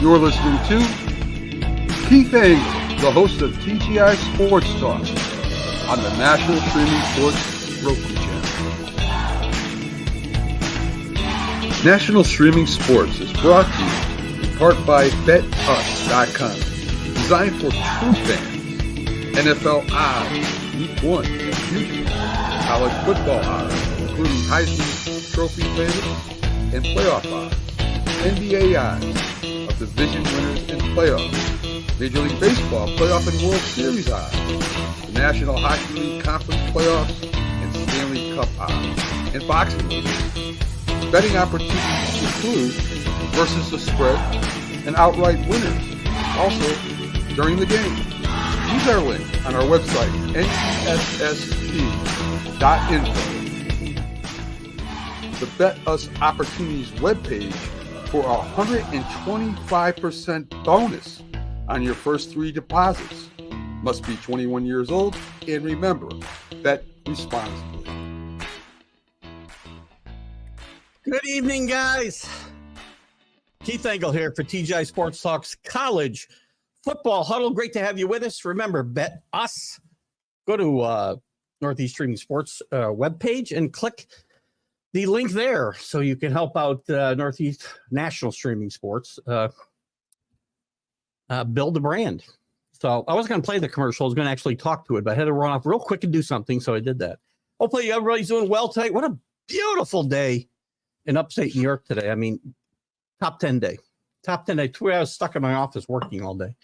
You're listening to Keith Engle, the host of TGI Sports Talks on the National Streaming Sports Roku channel. National Streaming Sports is brought to you in part by BetUs.com, designed for true fans. NFL odds, Week 1 and future, college football odds, including Heisman Trophy favorites and playoff odds, NBA odds of division winners and playoffs, Major League Baseball playoff and World Series odds, the National Hockey League Conference playoffs and Stanley Cup odds, and boxing odds. Betting opportunities include versus the spread and outright winners. Also, during the game, use our link on our website, nessp.info. The Bet Us Opportunities webpage for a 125% bonus on your first 3 deposits. Must be 21 years old, and remember, bet responsibly. Good evening, guys. Keith Engle here for TGI Sports Talks College Football Huddle. Great to have you with us. Remember, Bet Us. Go to Northeast Streaming Sports webpage and click the link there so you can help out Northeast National Streaming Sports build the brand. So I wasn't going to play the commercial. I was going to actually talk to it, but I had to run off real quick and do something, so I did that. Hopefully everybody's doing well tonight. What a beautiful day in upstate New York today. I mean, top 10 day. Top 10 day. 2 hours stuck in my office working all day.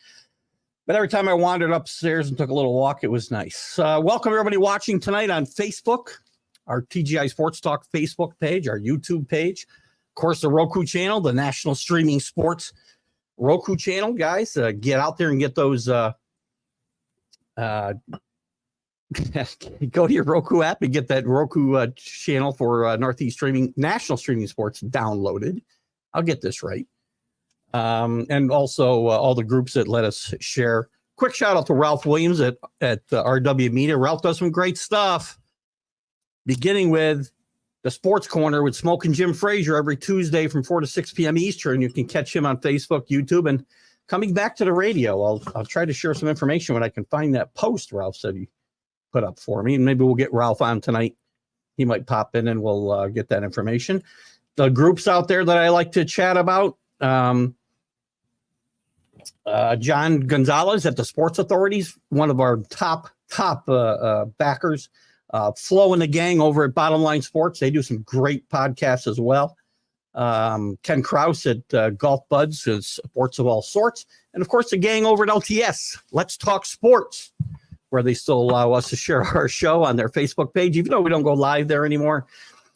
But every time I wandered upstairs and took a little walk, it was nice. Welcome everybody watching tonight on Facebook, our TGI Sports Talk Facebook page, our YouTube page, of course, the Roku channel, the National Streaming Sports Roku channel. Guys, get out there and get those. Go to your Roku app and get that Roku channel for Northeast Streaming, National Streaming Sports downloaded. I'll get this right. And also all the groups that let us share. Quick shout out to Ralph Williams at RW Media. Ralph does some great stuff, beginning with the Sports Corner with Smoke and Jim Frazier every Tuesday from 4 to 6 p.m. Eastern. You can catch him on Facebook, YouTube, and coming back to the radio. I'll try to share some information when I can find that post Ralph said he put up for me, and maybe we'll get Ralph on tonight. He might pop in and we'll get that information. The groups out there that I like to chat about, John Gonzalez at the Sports Authorities, one of our top backers. Flo and the gang over at Bottom Line Sports. They do some great podcasts as well. Ken Krause at Golf Buds, sports of all sorts. And, of course, the gang over at LTS, Let's Talk Sports, where they still allow us to share our show on their Facebook page, even though we don't go live there anymore.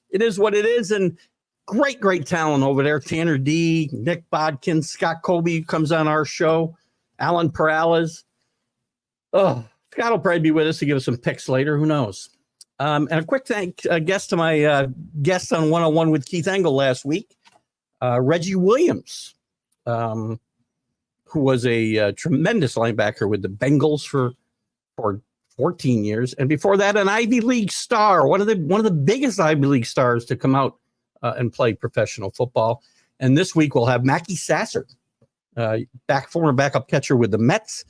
It is what it is, and great talent over there. Tanner D, Nick Bodkin, Scott Colby comes on our show, Alan Perales. Oh, Scott will probably be with us to give us some picks later. Who knows? And a quick guest to my guest on 101 with Keith Engle last week, Reggie Williams, who was a tremendous linebacker with the Bengals for 14 years, and before that, an Ivy League star, one of the biggest Ivy League stars to come out and play professional football. And this week we'll have Mackie Sasser, former backup catcher with the Mets.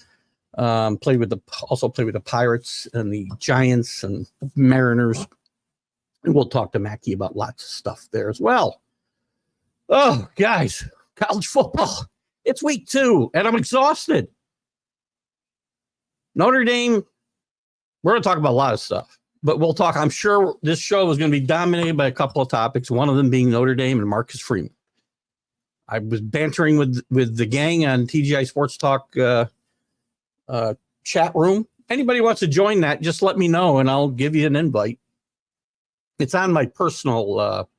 Played with the Pirates and the Giants and the Mariners. And we'll talk to Mackie about lots of stuff there as well. Oh, guys, college football. It's week 2, and I'm exhausted. Notre Dame, we're going to talk about a lot of stuff, but we'll talk. I'm sure this show is going to be dominated by a couple of topics, one of them being Notre Dame and Marcus Freeman. I was bantering with the gang on TGI Sports Talk chat room. Anybody wants to join that, just let me know and I'll give you an invite. It's on my personal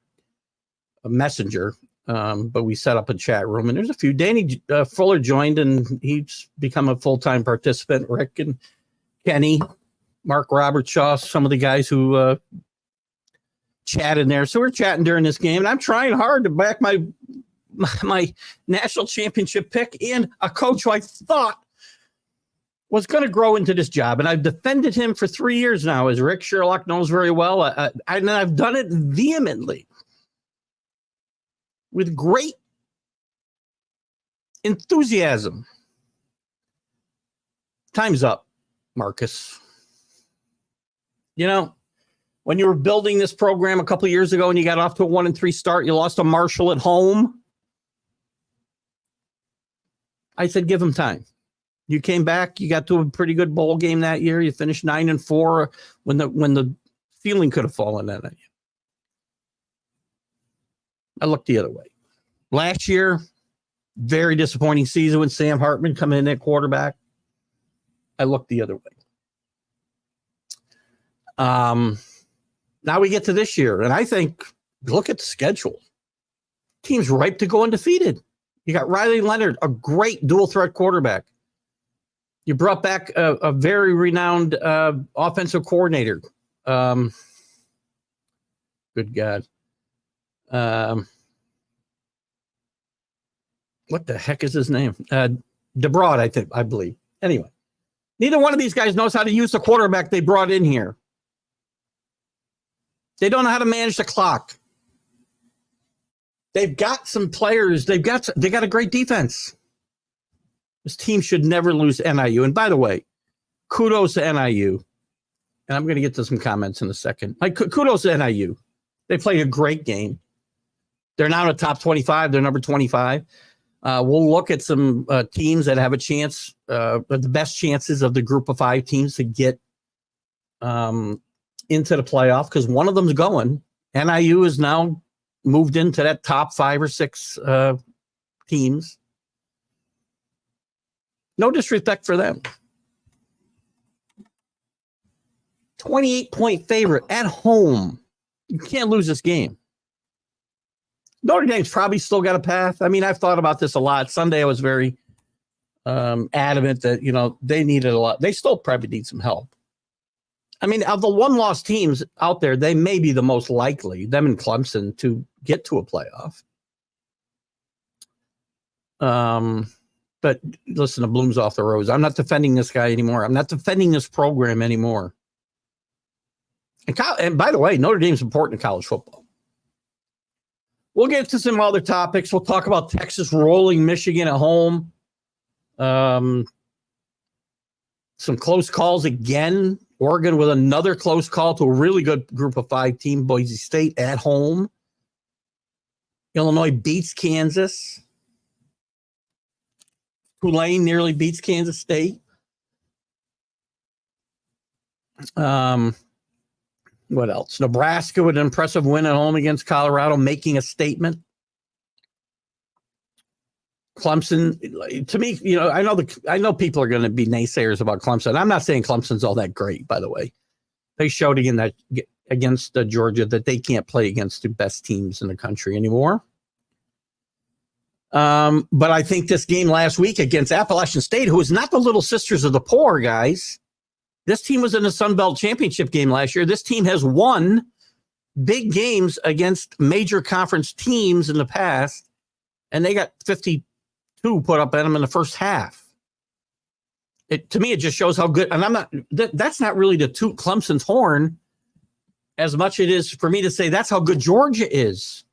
messenger, but we set up a chat room and there's a few. Danny Fuller joined and he's become a full-time participant. Rick and Kenny, Mark Robertshaw, some of the guys who chat in there. So we're chatting during this game and I'm trying hard to back my national championship pick and a coach who I thought was going to grow into this job. And I've defended him for 3 years now, as Rick Sherlock knows very well. And I've done it vehemently with great Enthusiasm. Time's up, Marcus. You know, when you were building this program a couple of years ago and you got off to a 1-3 start, you lost to Marshall at home. I said, give him time. You came back. You got to a pretty good bowl game that year. You finished 9-4 when the ceiling could have fallen in at you. I looked the other way. Last year, very disappointing season when Sam Hartman come in at quarterback. I looked the other way. Now we get to this year, and I think, look at the schedule. Team's ripe to go undefeated. You got Riley Leonard, a great dual threat quarterback. You brought back a very renowned offensive coordinator. Good God. What the heck is his name? DeBroad, I believe. Anyway, neither one of these guys knows how to use the quarterback they brought in here. They don't know how to manage the clock. They've got some players. They got a great defense. This team should never lose NIU. And by the way, kudos to NIU. And I'm going to get to some comments in a second. Kudos to NIU. They played a great game. They're now in the top 25. They're number 25. We'll look at some teams that have a chance, the best chances of the group of 5 teams to get into the playoff, because one of them's going. NIU is now moved into that top 5 or 6 teams. No disrespect for them. 28-point favorite at home. You can't lose this game. Notre Dame's probably still got a path. I mean, I've thought about this a lot. Sunday I was very adamant that, they needed a lot. They still probably need some help. I mean, of the one-loss teams out there, they may be the most likely, them and Clemson, to get to a playoff. But listen, the bloom's off the rose. I'm not defending this guy anymore. I'm not defending this program anymore. And by the way, Notre Dame's important in college football. We'll get to some other topics. We'll talk about Texas rolling Michigan at home. Some close calls again. Oregon with another close call to a really good group of 5 team, Boise State at home. Illinois beats Kansas. Tulane nearly beats Kansas State. What else? Nebraska with an impressive win at home against Colorado, making a statement. Clemson, to me, I know people are going to be naysayers about Clemson. I'm not saying Clemson's all that great, by the way. They showed against Georgia that they can't play against the best teams in the country anymore. But I think this game last week against Appalachian State, who is not the little sisters of the poor, guys. This team was in the Sun Belt Championship game last year. This team has won big games against major conference teams in the past, and they got 52 put up at them in the first half. To me, it just shows how good, and that's not really to toot Clemson's horn as much it is for me to say that's how good Georgia is.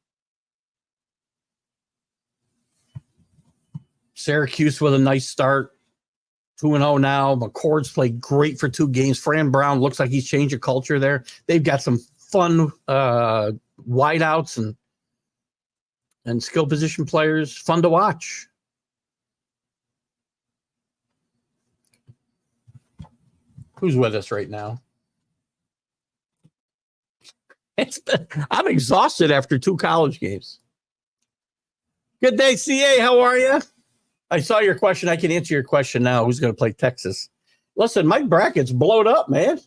Syracuse with a nice start. 2-0 now. McCord's played great for 2 games. Fran Brown looks like he's changed the culture there. They've got some fun wideouts and skill position players. Fun to watch. Who's with us right now? I'm exhausted after 2 college games. Good day, CA. How are you? I saw your question. I can answer your question now. Who's going to play Texas? Listen, my bracket's blowed up, man.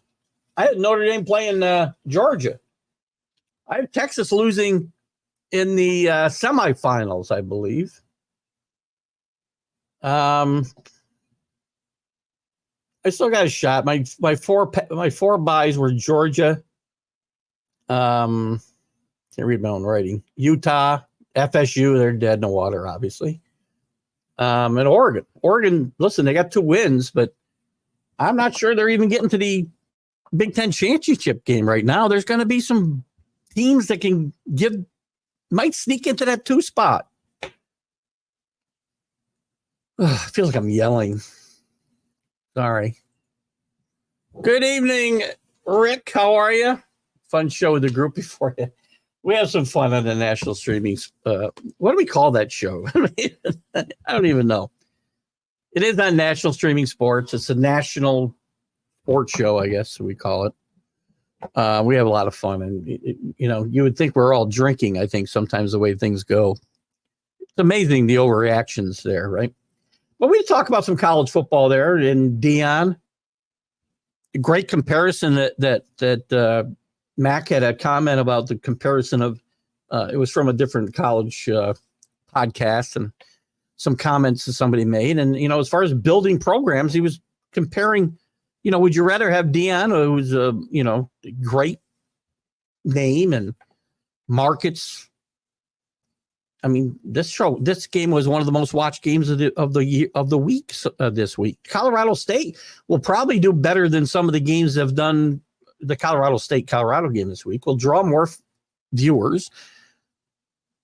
I had Notre Dame playing Georgia. I have Texas losing in the semifinals, I believe. I still got a shot. My four buys were Georgia. Can't read my own writing. Utah, FSU. They're dead in the water, obviously. And Oregon. Oregon, listen, they got 2 wins, but I'm not sure they're even getting to the Big Ten championship game right now. There's going to be some teams that might sneak into that 2 spot. I feel like I'm yelling. Sorry. Good evening, Rick. How are you? Fun show with the group before you. We have some fun on the national streaming. What do we call that show? I don't even know. It is on national streaming sports. It's a national sports show, I guess we call it. We have a lot of fun, and you would think we're all drinking. I think sometimes the way things go, it's amazing the overreactions there, right? But we talk about some college football there, and Dion. Great comparison that Mac had a comment about the comparison of it was from a different college podcast and some comments that somebody made. And, as far as building programs, he was comparing, would you rather have Dion, who's a, great name and markets? I mean, this game was one of the most watched games of the week this week. Colorado State will probably do better than some of the games have done. The Colorado State-Colorado game this week will draw more viewers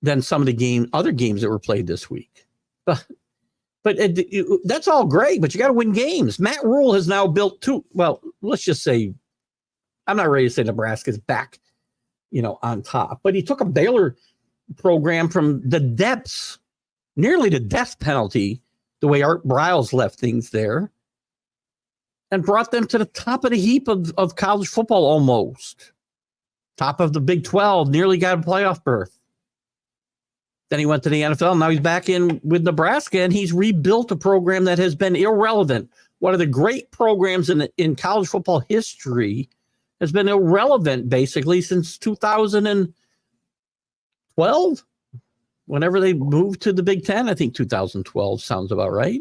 than some of the other games that were played this week. But that's all great, but you got to win games. Matt Rule has now built let's just say, I'm not ready to say Nebraska's back, on top, but he took a Baylor program from the depths, nearly the death penalty, the way Art Briles left things there, and brought them to the top of the heap of college football almost. Top of the Big 12, nearly got a playoff berth. Then he went to the NFL. Now he's back in with Nebraska, and he's rebuilt a program that has been irrelevant. One of the great programs in college football history has been irrelevant basically since 2012, whenever they moved to the Big Ten. I think 2012 sounds about right.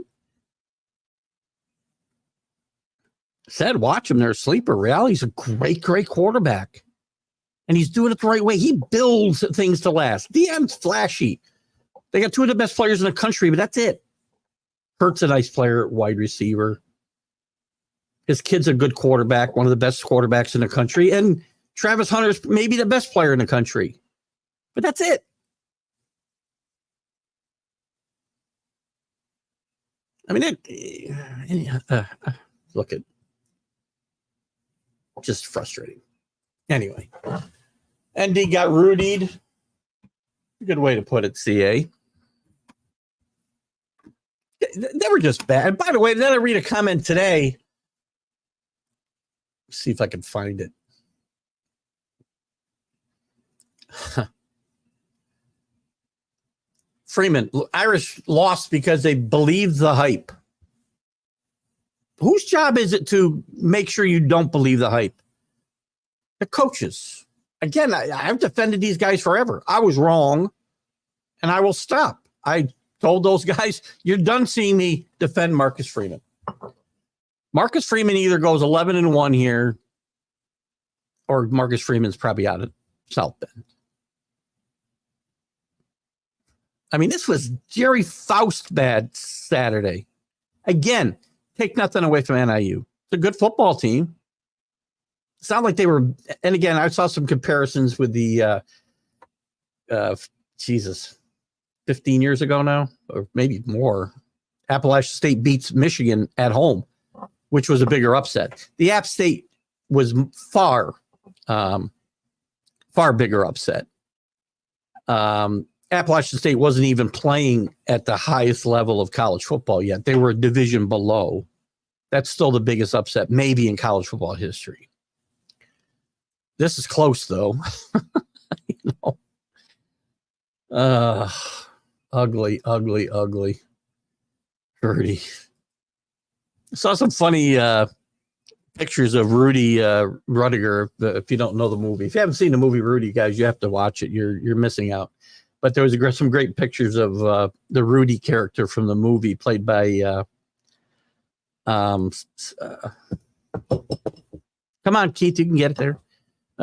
Said, watch him. They're a sleeper. Really's a great, great quarterback. And he's doing it the right way. He builds things to last. Dion's flashy. They got two of the best players in the country, but that's it. Hurt's a nice player at wide receiver. His kid's a good quarterback, one of the best quarterbacks in the country. And Travis Hunter's maybe the best player in the country. But that's it. I mean, look at just frustrating. Anyway, ND got Rudied. Good way to put it, CA. They were just bad. And by the way, then I read a comment today. Let's see if I can find it. Freeman, Irish lost because they believed the hype. Whose job is it to make sure you don't believe the hype? The coaches. Again, I've defended these guys forever. I was wrong, and I will stop. I told those guys, you're done seeing me defend Marcus Freeman. Marcus Freeman either goes 11-1 here, or Marcus Freeman's probably out of South Bend. I mean, this was Jerry Faust bad Saturday. Again, take nothing away from NIU. It's a good football team. It's not like they were, and again, I saw some comparisons with the, 15 years ago now, or maybe more. Appalachian State beats Michigan at home, which was a bigger upset. The App State was far bigger upset. Appalachian State wasn't even playing at the highest level of college football yet. They were a division below. That's still the biggest upset, maybe in college football history. This is close, though. Ugly. Dirty. I saw some funny pictures of Rudy Rudiger. If you don't know the movie, if you haven't seen the movie Rudy, guys, you have to watch it. You're missing out. But there was some great pictures of the Rudy character from the movie, played by come on, Keith, you can get it there.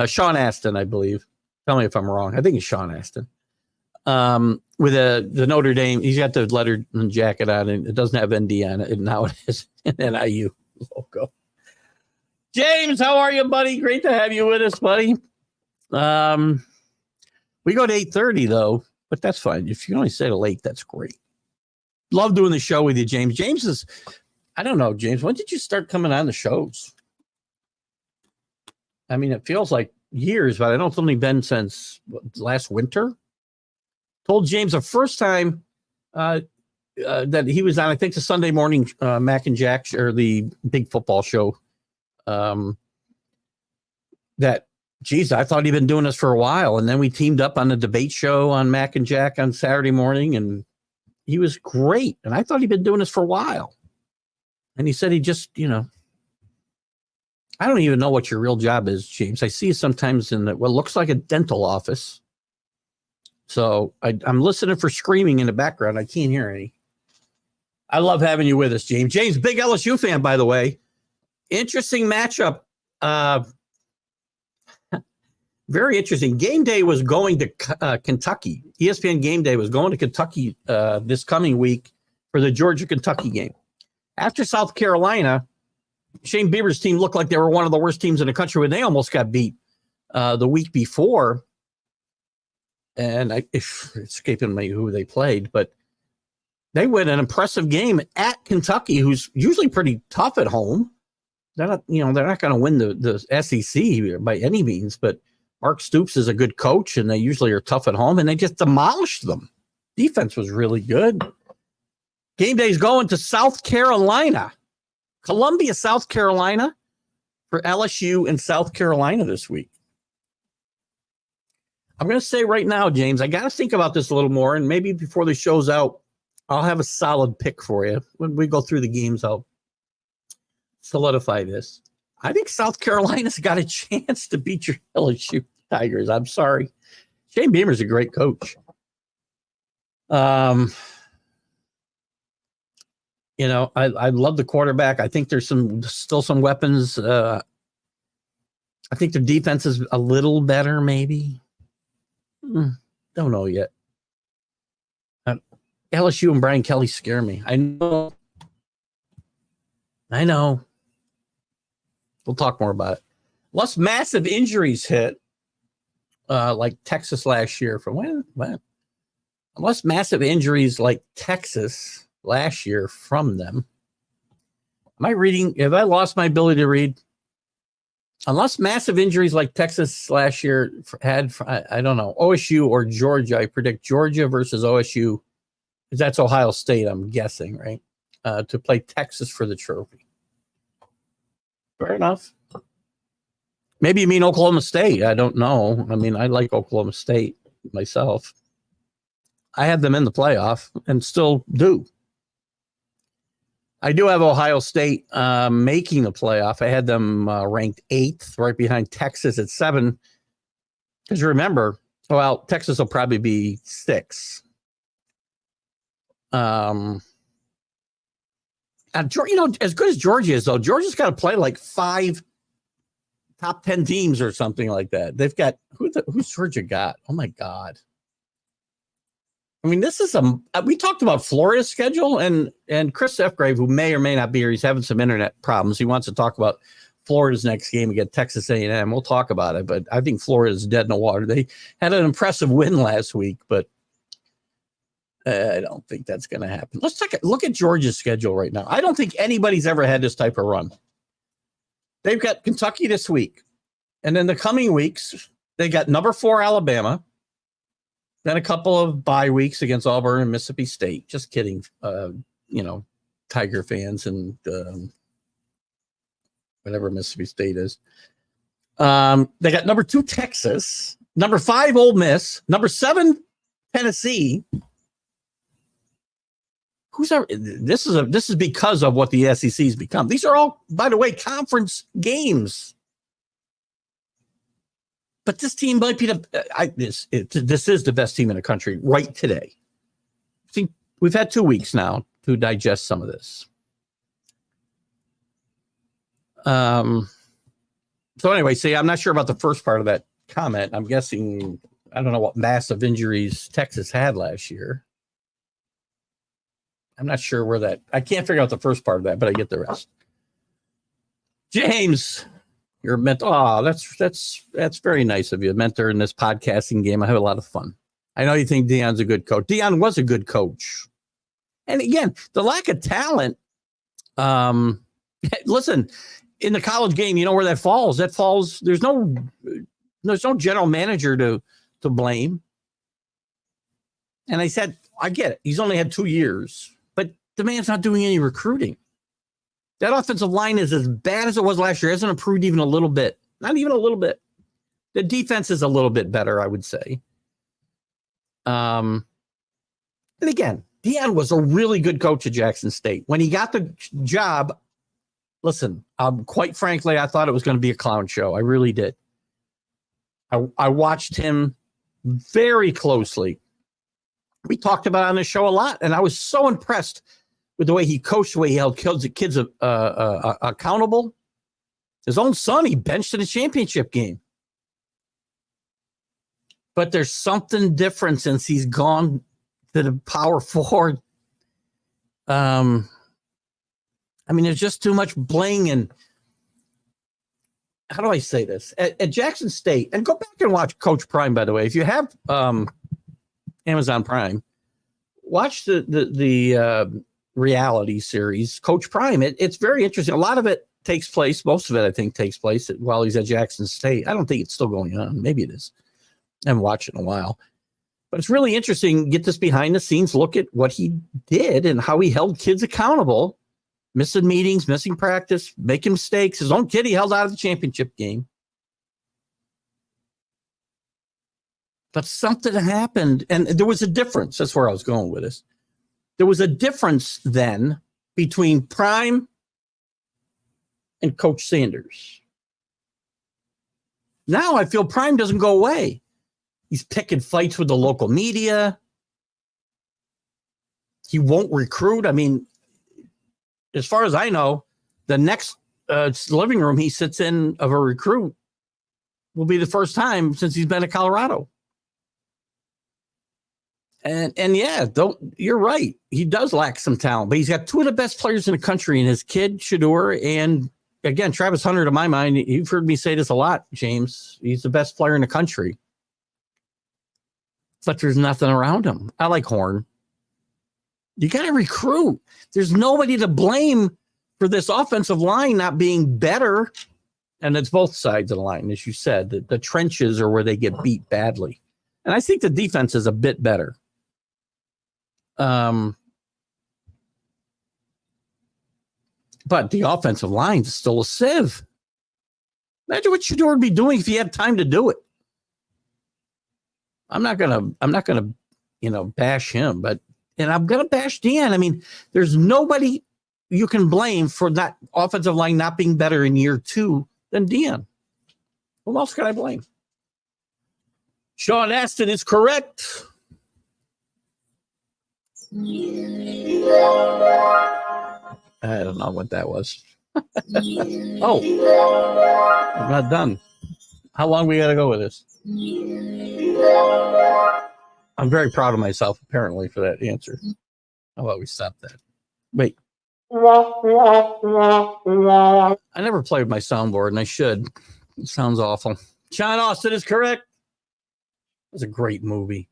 Sean Astin, I believe. Tell me if I'm wrong. I think it's Sean Astin. With the Notre Dame, he's got the letter and jacket on, and it doesn't have ND on it. And now it is an NIU logo. James, how are you, buddy? Great to have you with us, buddy. We go to 8:30 though, but that's fine. If you can only stay till late, that's great. Love doing the show with you, James. James is, I don't know, James, when did you start coming on the shows? I mean, it feels like years, but I don't think it's only been since last winter. Told James the first time that he was on, I think, the Sunday morning Mac and Jack, or the big football show, that, geez, I thought he'd been doing this for a while. And then we teamed up on the debate show on Mac and Jack on Saturday morning, and he was great. And I thought he'd been doing this for a while. And he said he just, I don't even know what your real job is, James. I see you sometimes in what looks like a dental office. So I'm listening for screaming in the background. I can't hear any. I love having you with us, James. James, big LSU fan, by the way. Interesting matchup. Very interesting. Game day was going to Kentucky. ESPN Game Day was going to Kentucky this coming week for the Georgia-Kentucky game. After South Carolina, Shane Bieber's team looked like they were one of the worst teams in the country when they almost got beat the week before. And it's escaping me who they played, but they win an impressive game at Kentucky, who's usually pretty tough at home. They're not, they're not going to win the SEC by any means, but Mark Stoops is a good coach, and they usually are tough at home, and they just demolished them. Defense was really good. Game day's going to South Carolina, Columbia, South Carolina, for LSU and South Carolina this week. I'm going to say right now, James, I got to think about this a little more, and maybe before the show's out, I'll have a solid pick for you. When we go through the games, I'll solidify this. I think South Carolina's got a chance to beat your LSU Tigers. I'm sorry. Shane Beamer's a great coach. I love the quarterback. I think there's still some weapons. I think their defense is a little better, maybe. Don't know yet. LSU and Brian Kelly scare me. I know. We'll talk more about it. Unless massive injuries hit, like Texas last year. From when? Unless massive injuries like Texas last year from them. Am I reading? Have I lost my ability to read? Unless massive injuries like Texas last year had, I don't know, OSU or Georgia. I predict Georgia versus OSU. That's Ohio State, I'm guessing, right? To play Texas for the trophy. Fair enough. Maybe you mean Oklahoma State. I don't know. I mean, I like Oklahoma State myself. I had them in the playoff and still do. I do have Ohio State making the playoff. I had them ranked 8th, right behind Texas at 7. Because remember, Texas will probably be 6. And as good as Georgia is, though, Georgia's got to play like 5 top 10 teams or something like that. They've got who's Georgia got? Oh my God. I mean, this is we talked about Florida's schedule, and Chris Fgrave, who may or may not be here, he's having some internet problems. He wants to talk about Florida's next game against Texas A&M. We'll talk about it, but I think Florida's dead in the water. They had an impressive win last week, but I don't think that's going to happen. Let's look at Georgia's schedule right now. I don't think anybody's ever had this type of run. They've got Kentucky this week, and in the coming weeks, they got number 4 Alabama, then a couple of bye weeks against Auburn and Mississippi State. Just kidding, Tiger fans and whatever Mississippi State is. They got number 2 Texas, number 5 Ole Miss, number 7 Tennessee. This is because of what the SEC's become. These are all, by the way, conference games. But this team might be this is the best team in the country right today. See, we've had 2 weeks now to digest some of this. So anyway, I'm not sure about the first part of that comment. I'm guessing, I don't know what massive injuries Texas had last year. I'm not sure where I can't figure out the first part of that, but I get the rest. James, you're a mentor. Oh, that's very nice of you. A mentor in this podcasting game. I have a lot of fun. I know you think Deion's a good coach. Deion was a good coach. And again, the lack of talent. Listen, in the college game, you know where that falls. That falls. There's no general manager to blame. And I said, I get it. He's only had 2 years, but the man's not doing any recruiting. That offensive line is as bad as it was last year. It hasn't improved even a little bit. Not even a little bit. The defense is a little bit better, I would say. And again, Deion was a really good coach at Jackson State. When he got the job, listen, quite frankly, I thought it was going to be a clown show. I really did. I watched him very closely. We talked about it on the show a lot, and I was so impressed with the way he coached, the way he held kids accountable. His own son, he benched in a championship game. But there's something different since he's gone to the power forward. I mean, there's just too much bling. And how do I say this? At Jackson State, and go back and watch Coach Prime, by the way. If you have Amazon Prime, watch the reality series, Coach Prime. It's very interesting. A lot of it takes place, most of it, I think, takes place while he's at Jackson State. I don't think it's still going on. Maybe it is. I haven't watched it in a while. But it's really interesting. Get this behind the scenes, look at what he did and how he held kids accountable, missing meetings, missing practice, making mistakes. His own kid he held out of the championship game. But something happened, and there was a difference. That's where I was going with this. There was a difference then between Prime and Coach Sanders. Now I feel Prime doesn't go away. He's picking fights with the local media. He won't recruit. I mean, as far as I know, the next living room he sits in of a recruit will be the first time since he's been to Colorado. And yeah, you're right. He does lack some talent, but he's got two of the best players in the country in his kid, Shador, and again, Travis Hunter, to my mind, you've heard me say this a lot, James. He's the best player in the country. But there's nothing around him. I like Horn. You got to recruit. There's nobody to blame for this offensive line not being better. And it's both sides of the line, as you said. The trenches are where they get beat badly. And I think the defense is a bit better. But the offensive line is still a sieve. Imagine what Shador would be doing if he had time to do it. I'm not gonna, bash him, and I'm gonna bash Dan. I mean, there's nobody you can blame for that offensive line not being better in year 2 than Dan. Who else can I blame? Sean Aston is correct. I don't know what that was. Oh, I'm not done. How long we got to go with this? I'm very proud of myself, apparently, for that answer. How about we stop that? Wait. I never play with my soundboard, and I should. It sounds awful. Sean Austin is correct. It was a great movie.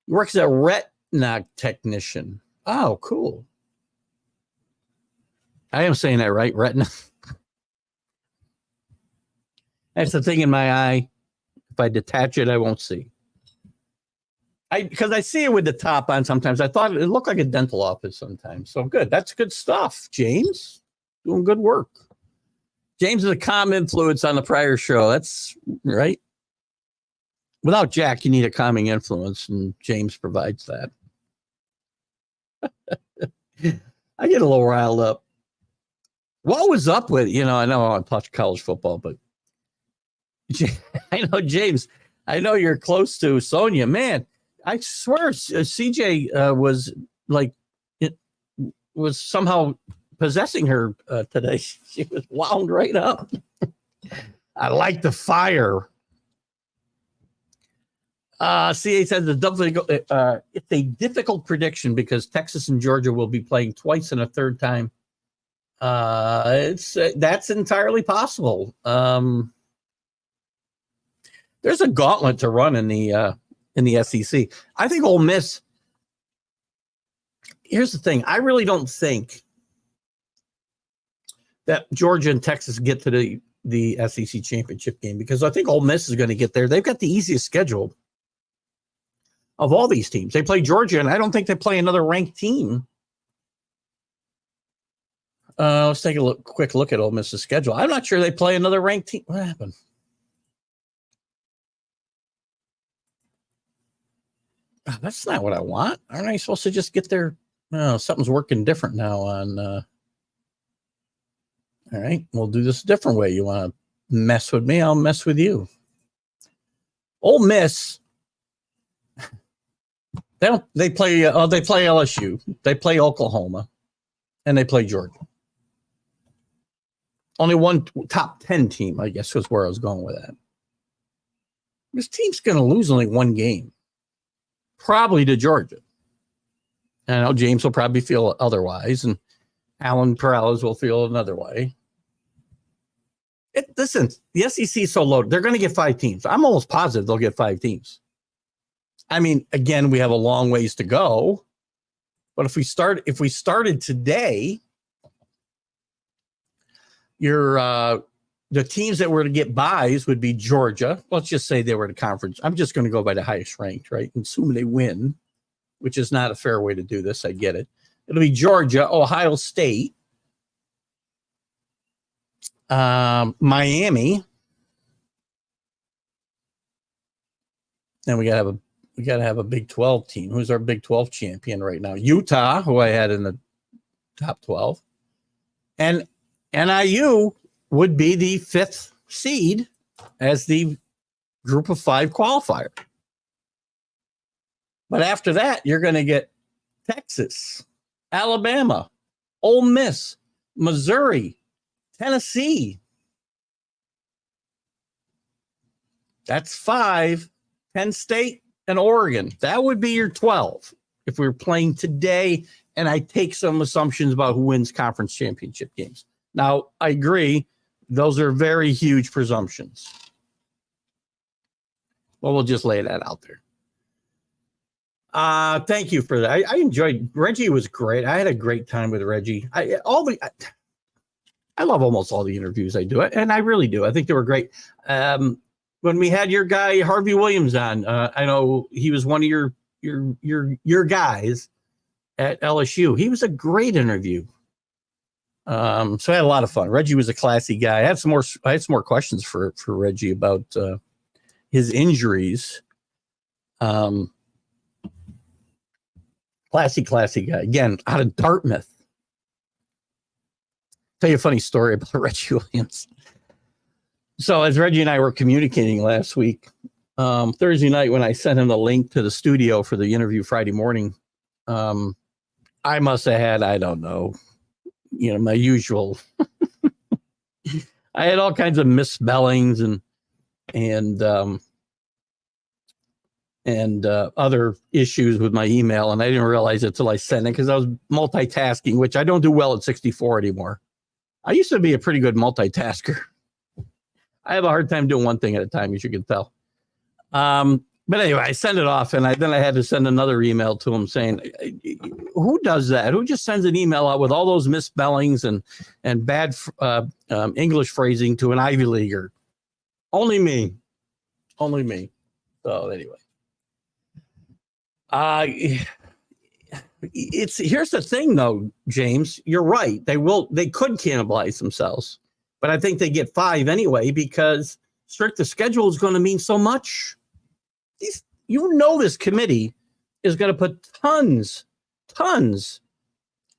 He works as a retina technician. Oh, cool. I am saying that right, retina. That's the thing in my eye. If I detach it, I won't see. Because I see it with the top on sometimes. I thought it looked like a dental office sometimes. So good. That's good stuff, James. Doing good work. James is a calm influence on the prior show. That's right. Without Jack, you need a calming influence, and James provides that. I get a little riled up. What was up with, I know I watch college football, but I know, James, I know you're close to Sonia. Man, I swear CJ was somehow possessing her today. She was wound right up. I like the fire. CA says it's a difficult prediction because Texas and Georgia will be playing twice and a third time. That's entirely possible. There's a gauntlet to run in the SEC. I think Ole Miss here's the thing. I really don't think that Georgia and Texas get to the SEC championship game, because I think Ole Miss is going to get there. They've got the easiest schedule of all these teams. They play Georgia, and I don't think they play another ranked team. Let's take a quick look at Ole Miss's schedule. I'm not sure they play another ranked team. What happened? Oh, that's not what I want. Aren't I supposed to just get there? No, something's working different now on. All right, we'll do this a different way. You want to mess with me? I'll mess with you. Ole Miss. They play LSU. They play Oklahoma, and they play Georgia. Only one top 10 team, I guess, was where I was going with that. This team's going to lose only one game, probably to Georgia. I know James will probably feel otherwise, and Alan Perales will feel another way. Listen, the SEC is so loaded. They're going to get 5 teams. I'm almost positive they'll get 5 teams. I mean, again, we have a long ways to go, but if we started today, the teams that were to get buys would be Georgia. Let's just say they were to conference. I'm just going to go by the highest ranked, right? And assume they win, which is not a fair way to do this. I get it. It'll be Georgia, Ohio State, Miami. Then we gotta have a Big 12 team. Who's our Big 12 champion right now? Utah, who I had in the top 12, and NIU would be the 5th seed as the group of 5 qualifier. But after that, you're going to get Texas, Alabama, Ole Miss, Missouri, Tennessee. That's 5, Penn State, and Oregon. That would be your 12 if we were playing today, and I take some assumptions about who wins conference championship games. Now, I agree, those are very huge presumptions. Well, we'll just lay that out there. Thank you for that. I enjoyed, Reggie was great. I had a great time with Reggie. I love almost all the interviews I do, and I really do. I think they were great. When we had your guy Harvey Williams on, I know he was one of your guys at LSU. He was a great interview. So I had a lot of fun. Reggie was a classy guy. I had some more questions for Reggie about his injuries. Classy guy. Again, out of Dartmouth. Tell you a funny story about Reggie Williams. So as Reggie and I were communicating last week, Thursday night when I sent him the link to the studio for the interview Friday morning, I must have had, I don't know, my usual. I had all kinds of misspellings and other issues with my email, and I didn't realize it till I sent it because I was multitasking, which I don't do well at 64 anymore. I used to be a pretty good multitasker. I have a hard time doing one thing at a time, as you can tell. But anyway, I sent it off, and then I had to send another email to him saying, who does that? Who just sends an email out with all those misspellings and bad English phrasing to an Ivy Leaguer? Only me. So anyway. Here's the thing though, James, you're right. They could cannibalize themselves, but I think they get 5 anyway because stricter schedule is going to mean so much. This committee is going to put tons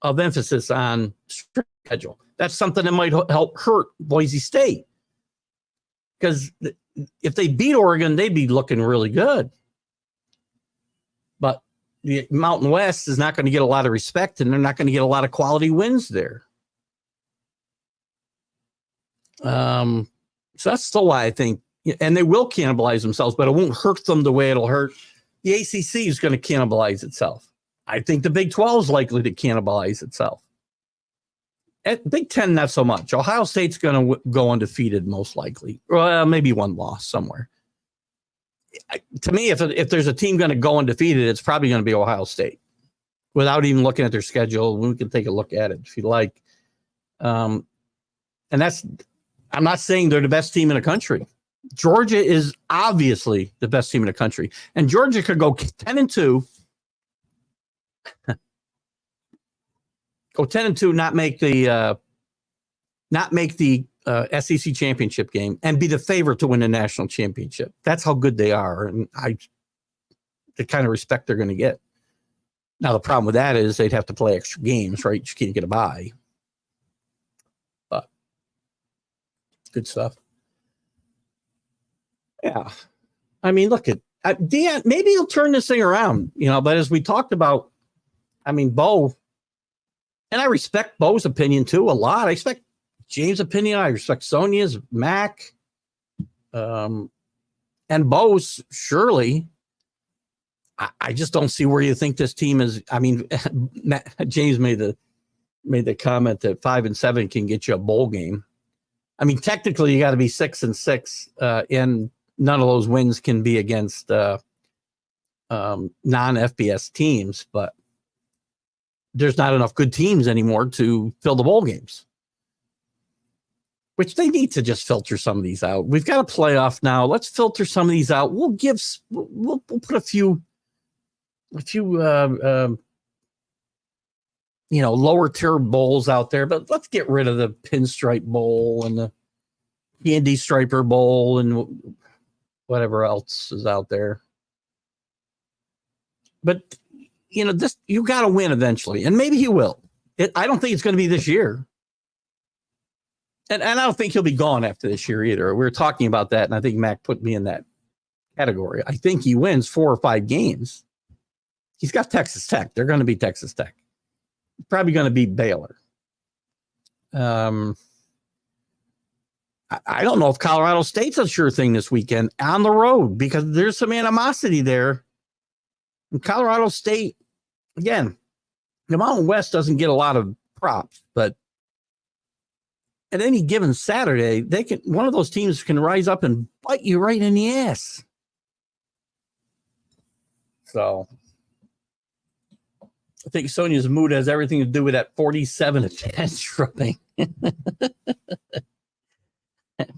of emphasis on strict schedule. That's something that might help hurt Boise State because if they beat Oregon, they'd be looking really good. But the Mountain West is not going to get a lot of respect, and they're not going to get a lot of quality wins there. So that's still why I think, and they will cannibalize themselves, but it won't hurt them the way it'll hurt. The ACC is going to cannibalize itself. I think the Big 12 is likely to cannibalize itself. At Big 10, not so much. Ohio State's going to go undefeated, most likely. Well, maybe one loss somewhere. To me, if there's a team going to go undefeated, it's probably going to be Ohio State without even looking at their schedule. We can take a look at it if you like. And I'm not saying they're the best team in the country. Georgia is obviously the best team in the country, and Georgia could go 10-2, not make the SEC championship game, and be the favorite to win the national championship. That's how good they are, and the kind of respect they're going to get. Now the problem with that is they'd have to play extra games, right? You can't get a bye. But good stuff. Yeah. I mean, look at Deion. Maybe he'll turn this thing around, but as we talked about, I mean, Bo, and I respect Bo's opinion too a lot. I respect James' opinion. I respect Sonia's, Mac, and Bo's surely. I just don't see where you think this team is. I mean, James made the comment that 5-7 can get you a bowl game. I mean, technically you got to be 6-6, and none of those wins can be against non-FBS teams, but there's not enough good teams anymore to fill the bowl games, which they need to just filter some of these out. We've got a playoff now. Let's filter some of these out. We'll put a few lower tier bowls out there, but let's get rid of the Pinstripe Bowl and the Candy Striper Bowl and whatever else is out there. But this, you got to win eventually, and maybe he will. I don't think it's going to be this year, and I don't think he'll be gone after this year either. We were talking about that, and I think Mac put me in that category. I think he wins 4 or 5 games. He's got Texas Tech. They're going to be Texas Tech. Probably going to be Baylor. I don't know if Colorado State's a sure thing this weekend on the road because there's some animosity there. And Colorado State, again, the Mountain West doesn't get a lot of props, but at any given Saturday, one of those teams can rise up and bite you right in the ass. So I think Sonia's mood has everything to do with that 47-10 shrubbing.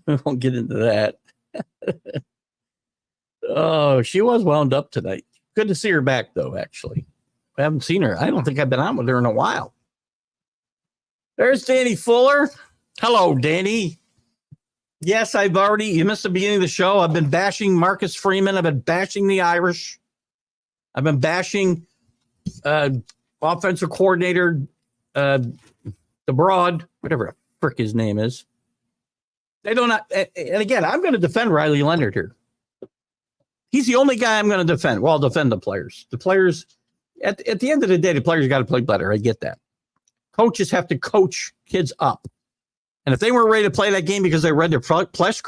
We won't get into that. Oh, she was wound up tonight. Good to see her back, though, actually. I haven't seen her. I don't think I've been on with her in a while. There's Danny Fuller. Hello, Danny. Yes, you missed the beginning of the show. I've been bashing Marcus Freeman. I've been bashing the Irish. I've been bashing offensive coordinator, the Broad, whatever the frick his name is. They don't. And again, I'm going to defend Riley Leonard here. He's the only guy I'm going to defend. Well, I'll defend the players. The players, at the end of the day, the players got to play better. I get that. Coaches have to coach kids up. And if they weren't ready to play that game because they read their press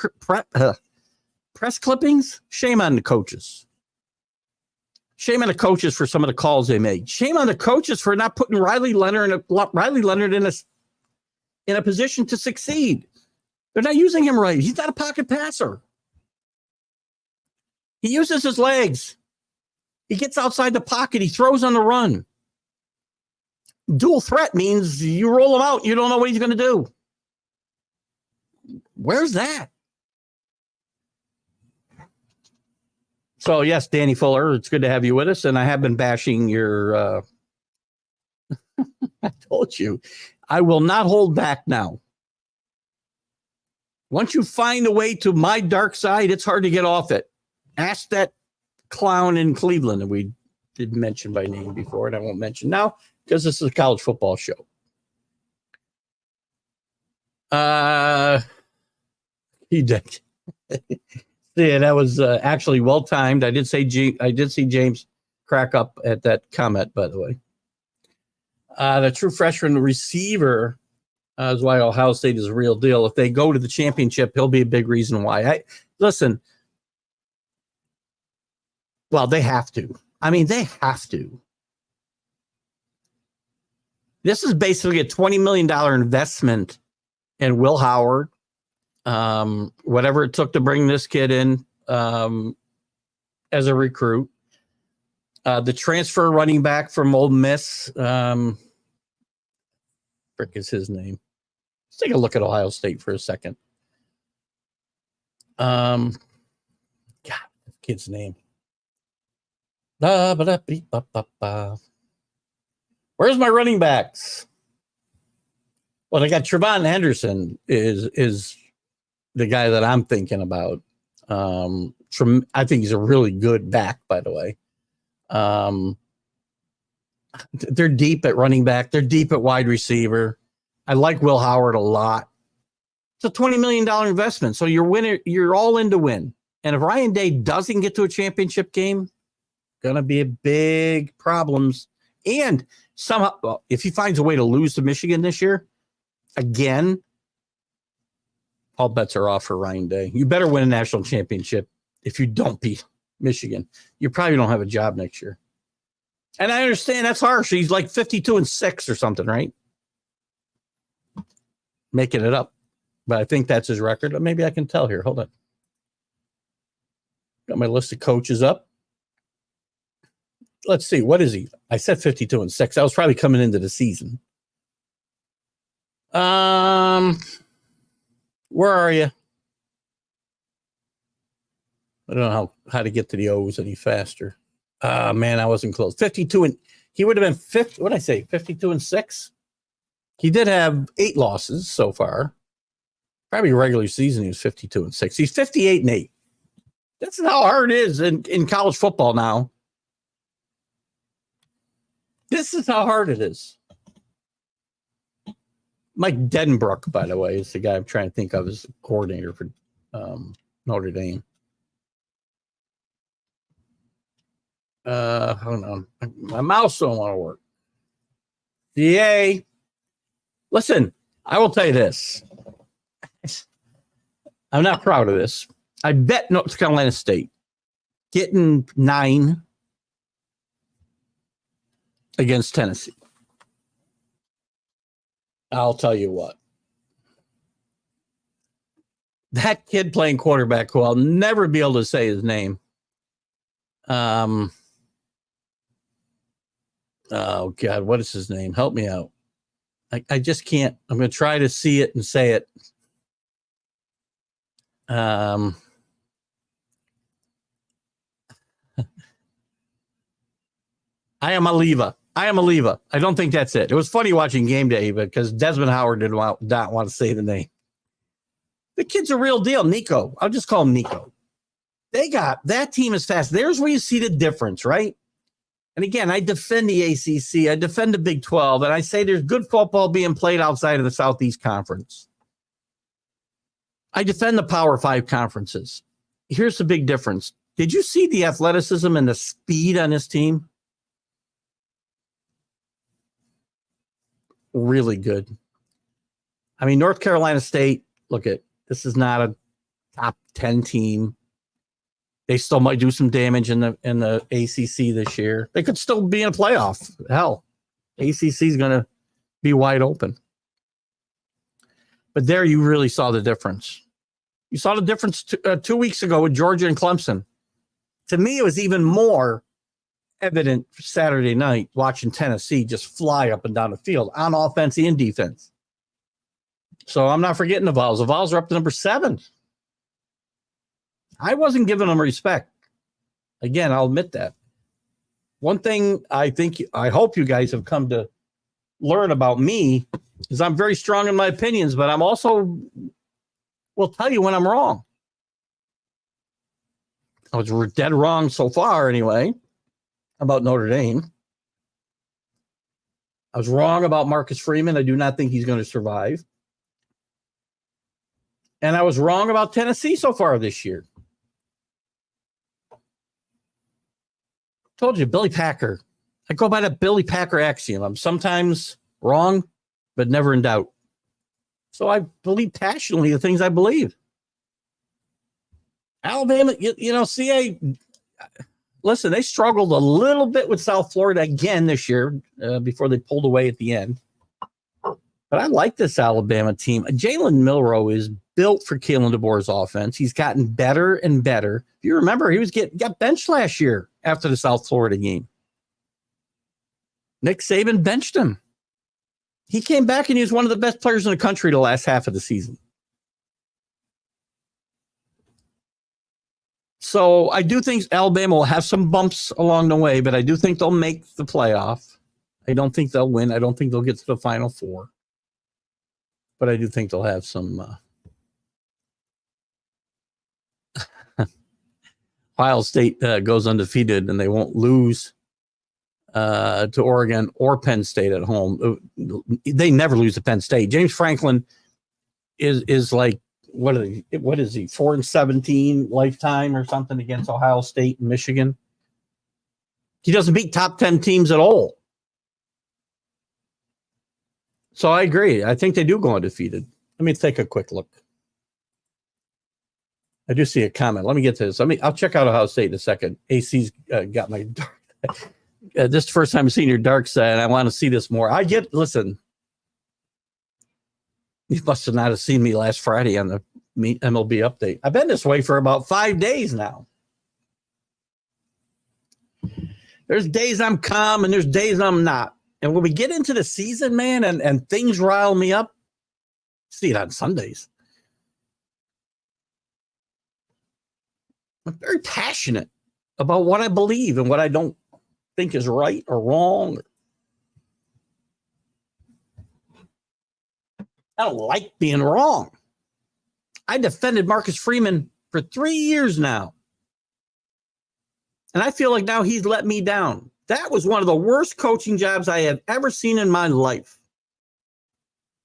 clippings, shame on the coaches. Shame on the coaches for some of the calls they made. Shame on the coaches for not putting Riley Leonard in a position to succeed. They're not using him right. He's not a pocket passer. He uses his legs. He gets outside the pocket. He throws on the run. Dual threat means you roll him out. You don't know what he's going to do. Where's that? So, yes, Danny Fuller, it's good to have you with us. And I have been bashing your I told you, I will not hold back now. Once you find a way to my dark side, it's hard to get off it. Ask that clown in Cleveland that we did mention by name before, and I won't mention now because this is a college football show. He did. Yeah, that was actually well timed. I did see James crack up at that comment, by the way. The true freshman receiver is why Ohio State is a real deal. If they go to the championship, he'll be a big reason why. Listen. Well, they have to. I mean, they have to. This is basically a $20 million investment in Will Howard. Whatever it took to bring this kid in as a recruit. The transfer running back from Ole Miss, frick is his name. Let's take a look at Ohio State for a second. God, kid's name. Where's my running backs? Well, I got Trevon Henderson is the guy that I'm thinking about. I think he's a really good back, by the way. They're deep at running back. They're deep at wide receiver. I like Will Howard a lot. It's a $20 million investment. So you're all in to win. And if Ryan Day doesn't get to a championship game, gonna be a big problems. And somehow, well, if he finds a way to lose to Michigan this year, again, all bets are off for Ryan Day. You better win a national championship. If you don't beat Michigan, you probably don't have a job next year. And I understand that's harsh. He's like 52-6 or something, right? Making it up. But I think that's his record. Maybe I can tell here. Hold on. Got my list of coaches up. Let's see. What is he? I said 52-6. I was probably coming into the season. Where are you? I don't know how to get to the O's any faster. Man, I wasn't close. 52 and he would have been 50. What did I say? 52-6. He did have 8 losses so far. Probably regular season, he was 52-6. He's 58-8. That's how hard it is in college football now. This is how hard it is. Mike Denbrook, by the way, is the guy I'm trying to think of as coordinator for Notre Dame. Hold on. My mouse don't want to work. DA. Listen, I will tell you this. I'm not proud of this. I bet North Carolina State getting 9 against Tennessee. I'll tell you what. That kid playing quarterback, who I'll never be able to say his name. Oh, God, what is his name? Help me out. I just can't. I'm going to try to see it and say it. I am Aliva. I don't think that's it. It was funny watching game day because Desmond Howard did not want to say the name. The kid's a real deal. Nico. I'll just call him Nico. That team is fast. There's where you see the difference, right? And again, I defend the ACC. I defend the Big 12. And I say there's good football being played outside of the Southeast Conference. I defend the Power 5 conferences. Here's the big difference. Did you see the athleticism and the speed on this team? Really good. I mean, North Carolina State, this is not a top 10 team. They still might do some damage in the ACC this year. They could still be in a playoff. Hell, ACC is going to be wide open. But there you really saw the difference. You saw the difference 2 weeks ago with Georgia and Clemson. To me, it was even more evident Saturday night watching Tennessee just fly up and down the field on offense and defense. So I'm not forgetting the Vols. The Vols are up to number 7. I wasn't giving them respect. Again, I'll admit that. One thing I hope you guys have come to learn about me is I'm very strong in my opinions, but I'm also will tell you when I'm wrong. I was dead wrong so far anyway about Notre Dame. I was wrong about Marcus Freeman. I do not think he's going to survive. And I was wrong about Tennessee so far this year. Told you, Billy Packer. I go by the Billy Packer axiom. I'm sometimes wrong, but never in doubt. So I believe passionately the things I believe. Alabama, CA, listen, they struggled a little bit with South Florida again this year before they pulled away at the end. But I like this Alabama team. Jalen Milroe is built for Kalen DeBoer's offense. He's gotten better and better. If you remember, he got benched last year after the South Florida game. Nick Saban benched him. He came back and he was one of the best players in the country the last half of the season. So I do think Alabama will have some bumps along the way, but I do think they'll make the playoff. I don't think they'll win. I don't think they'll get to the Final Four. But I do think they'll have some. Ohio State goes undefeated and they won't lose to Oregon or Penn State at home. They never lose to Penn State. James Franklin is like, what is he, 4-17 lifetime or something against Ohio State and Michigan? He doesn't beat top 10 teams at all. So I agree. I think they do go undefeated. Let me take a quick look. I do see a comment. Let me get to this. I'll check out Ohio State in a second. AC's got my dark. This is the first time I've seen your dark side, and I want to see this more. Listen, you must have not have seen me last Friday on the MLB update. I've been this way for about 5 days now. There's days I'm calm and there's days I'm not. And when we get into the season, man, and things rile me up, see it on Sundays. I'm very passionate about what I believe and what I don't think is right or wrong. I don't like being wrong. I defended Marcus Freeman for 3 years now. And I feel like now he's let me down. That was one of the worst coaching jobs I have ever seen in my life.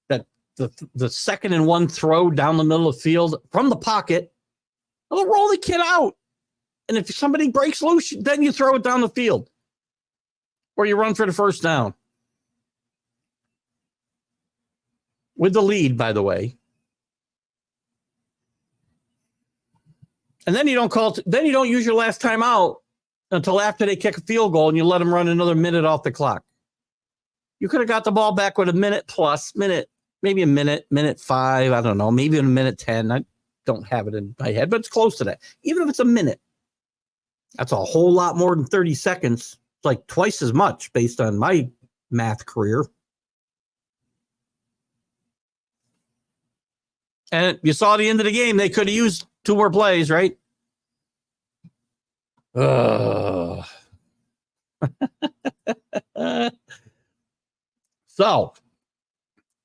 That the 2nd and 1 throw down the middle of the field from the pocket, they'll roll the kid out. And if somebody breaks loose, then you throw it down the field. Or you run for the first down. With the lead, by the way. And then you don't use your last time out until after they kick a field goal and you let them run another minute off the clock. You could have got the ball back with a minute plus, maybe a minute 5, I don't know, maybe a minute 10. I don't have it in my head, but it's close to that. Even if it's a minute, that's a whole lot more than 30 seconds. It's like twice as much based on my math career. And you saw the end of the game. They could have used 2 more plays, right? So,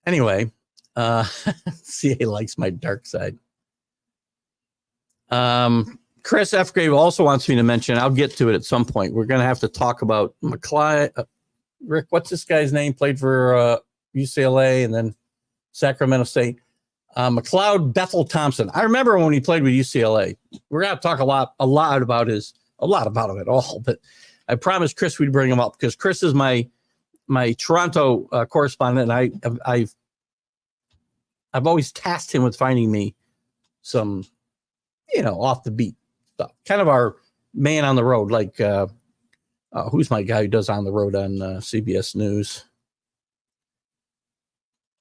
anyway, CA likes my dark side. Chris F. Grave also wants me to mention, I'll get to it at some point. We're going to have to talk about Rick, what's this guy's name? Played for UCLA and then Sacramento State. McLeod Bethel Thompson. I remember when he played with UCLA. We're going to talk a lot about him at all, but I promised Chris we'd bring him up because Chris is my Toronto correspondent, and I've always tasked him with finding me some, off the beat stuff. Kind of our man on the road, like who's my guy who does On the Road on CBS News?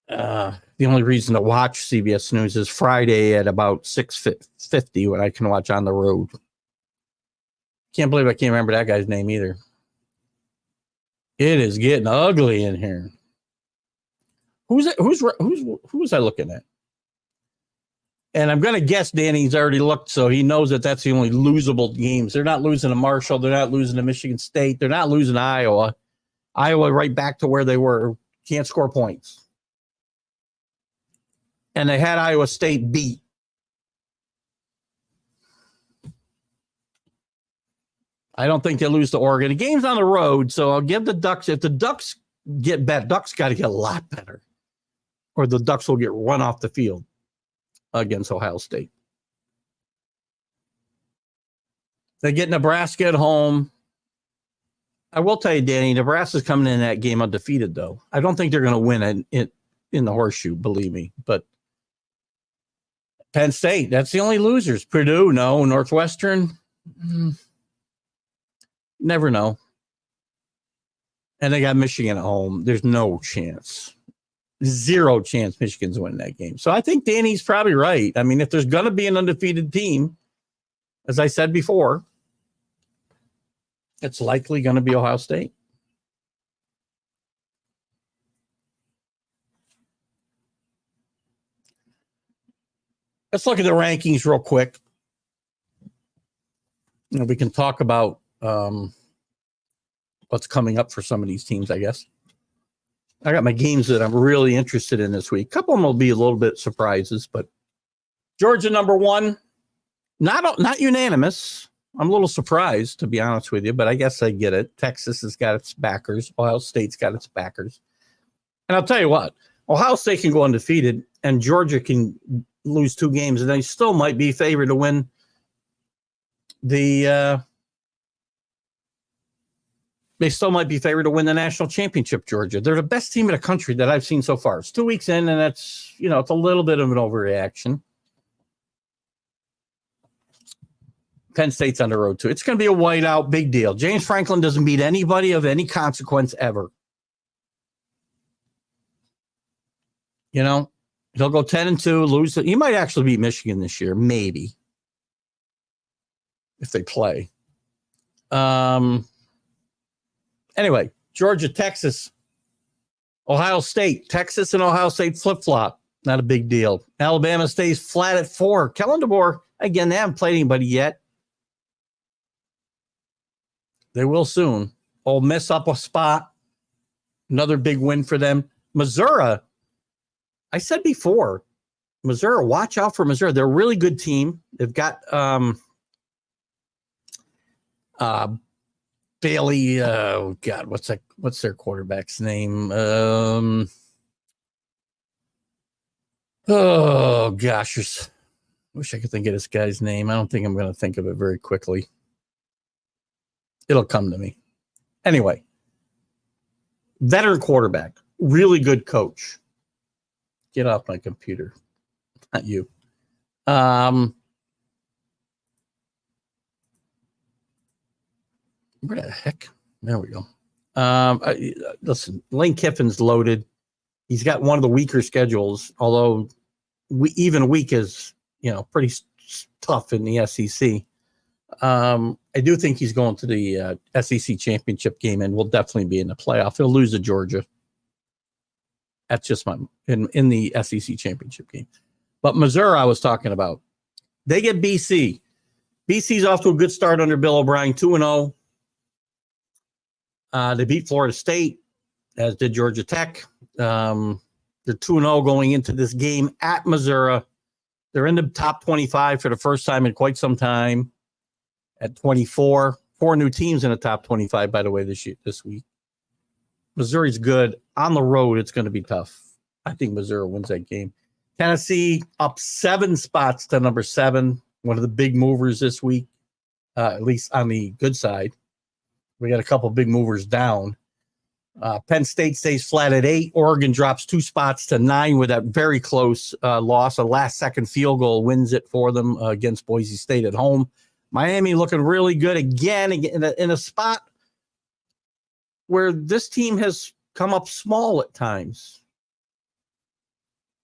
The only reason to watch CBS News is Friday at about 6:50 when I can watch On the Road. Can't believe I can't remember that guy's name either. It is getting ugly in here. Who was I looking at? And I'm going to guess Danny's already looked, so he knows that that's the only losable games. They're not losing to Marshall. They're not losing to Michigan State. They're not losing to Iowa. Iowa right back to where they were. Can't score points. And they had Iowa State beat. I don't think they lose to Oregon. The game's on the road, so I'll give the Ducks. If the Ducks get better, Ducks got to get a lot better, or the Ducks will get run off the field against Ohio State. They get Nebraska at home. I will tell you, Danny, Nebraska's coming in that game undefeated, though. I don't think they're going to win in the horseshoe, believe me. But Penn State, that's the only losers. Purdue, no. Northwestern, never know. And they got Michigan at home. There's no chance. 0 chance Michigan's winning that game. So I think Danny's probably right. I mean, if there's going to be an undefeated team, as I said before, it's likely going to be Ohio State. Let's look at the rankings real quick. We can talk about what's coming up for some of these teams, I guess. I got my games that I'm really interested in this week. A couple of them will be a little bit surprises, but Georgia number 1, not unanimous. I'm a little surprised, to be honest with you, but I guess I get it. Texas has got its backers. Ohio State's got its backers. And I'll tell you what, Ohio State can go undefeated, and Georgia can lose 2 games, and they still might be favored to win the national championship, Georgia. They're the best team in the country that I've seen so far. It's 2 weeks in, and that's, it's a little bit of an overreaction. Penn State's on the road, too. It's going to be a whiteout, big deal. James Franklin doesn't beat anybody of any consequence ever. He'll go 10-2, lose. He might actually beat Michigan this year, maybe, if they play. Anyway, Georgia, Texas, Ohio State. Texas and Ohio State flip-flop. Not a big deal. Alabama stays flat at 4. Kellen DeBoer, again, they haven't played anybody yet. They will soon. Ole Miss up a spot. Another big win for them. Missouri, I said before, Missouri, watch out for Missouri. They're a really good team. They've got Bailey, what's their quarterback's name? Oh gosh, wish I could think of this guy's name. I don't think I'm going to think of it very quickly. It'll come to me. Anyway, veteran quarterback, really good coach. Get off my computer. Not you. Where the heck? There we go. Listen, Lane Kiffin's loaded. He's got one of the weaker schedules, although even weak is, pretty tough in the SEC. I do think he's going to the SEC championship game and will definitely be in the playoff. He'll lose to Georgia. That's just in the SEC championship game. But Missouri, I was talking about, they get BC. BC's off to a good start under Bill O'Brien, 2-0. They beat Florida State, as did Georgia Tech. They're 2-0 going into this game at Missouri. They're in the top 25 for the first time in quite some time at 24. 4 new teams in the top 25, by the way, this week. Missouri's good. On the road, it's going to be tough. I think Missouri wins that game. Tennessee up 7 spots to number 7. One of the big movers this week, at least on the good side. We got a couple big movers down. Penn State stays flat at 8. Oregon drops 2 spots to 9 with that very close loss. A last-second field goal wins it for them against Boise State at home. Miami looking really good again in a spot where this team has come up small at times.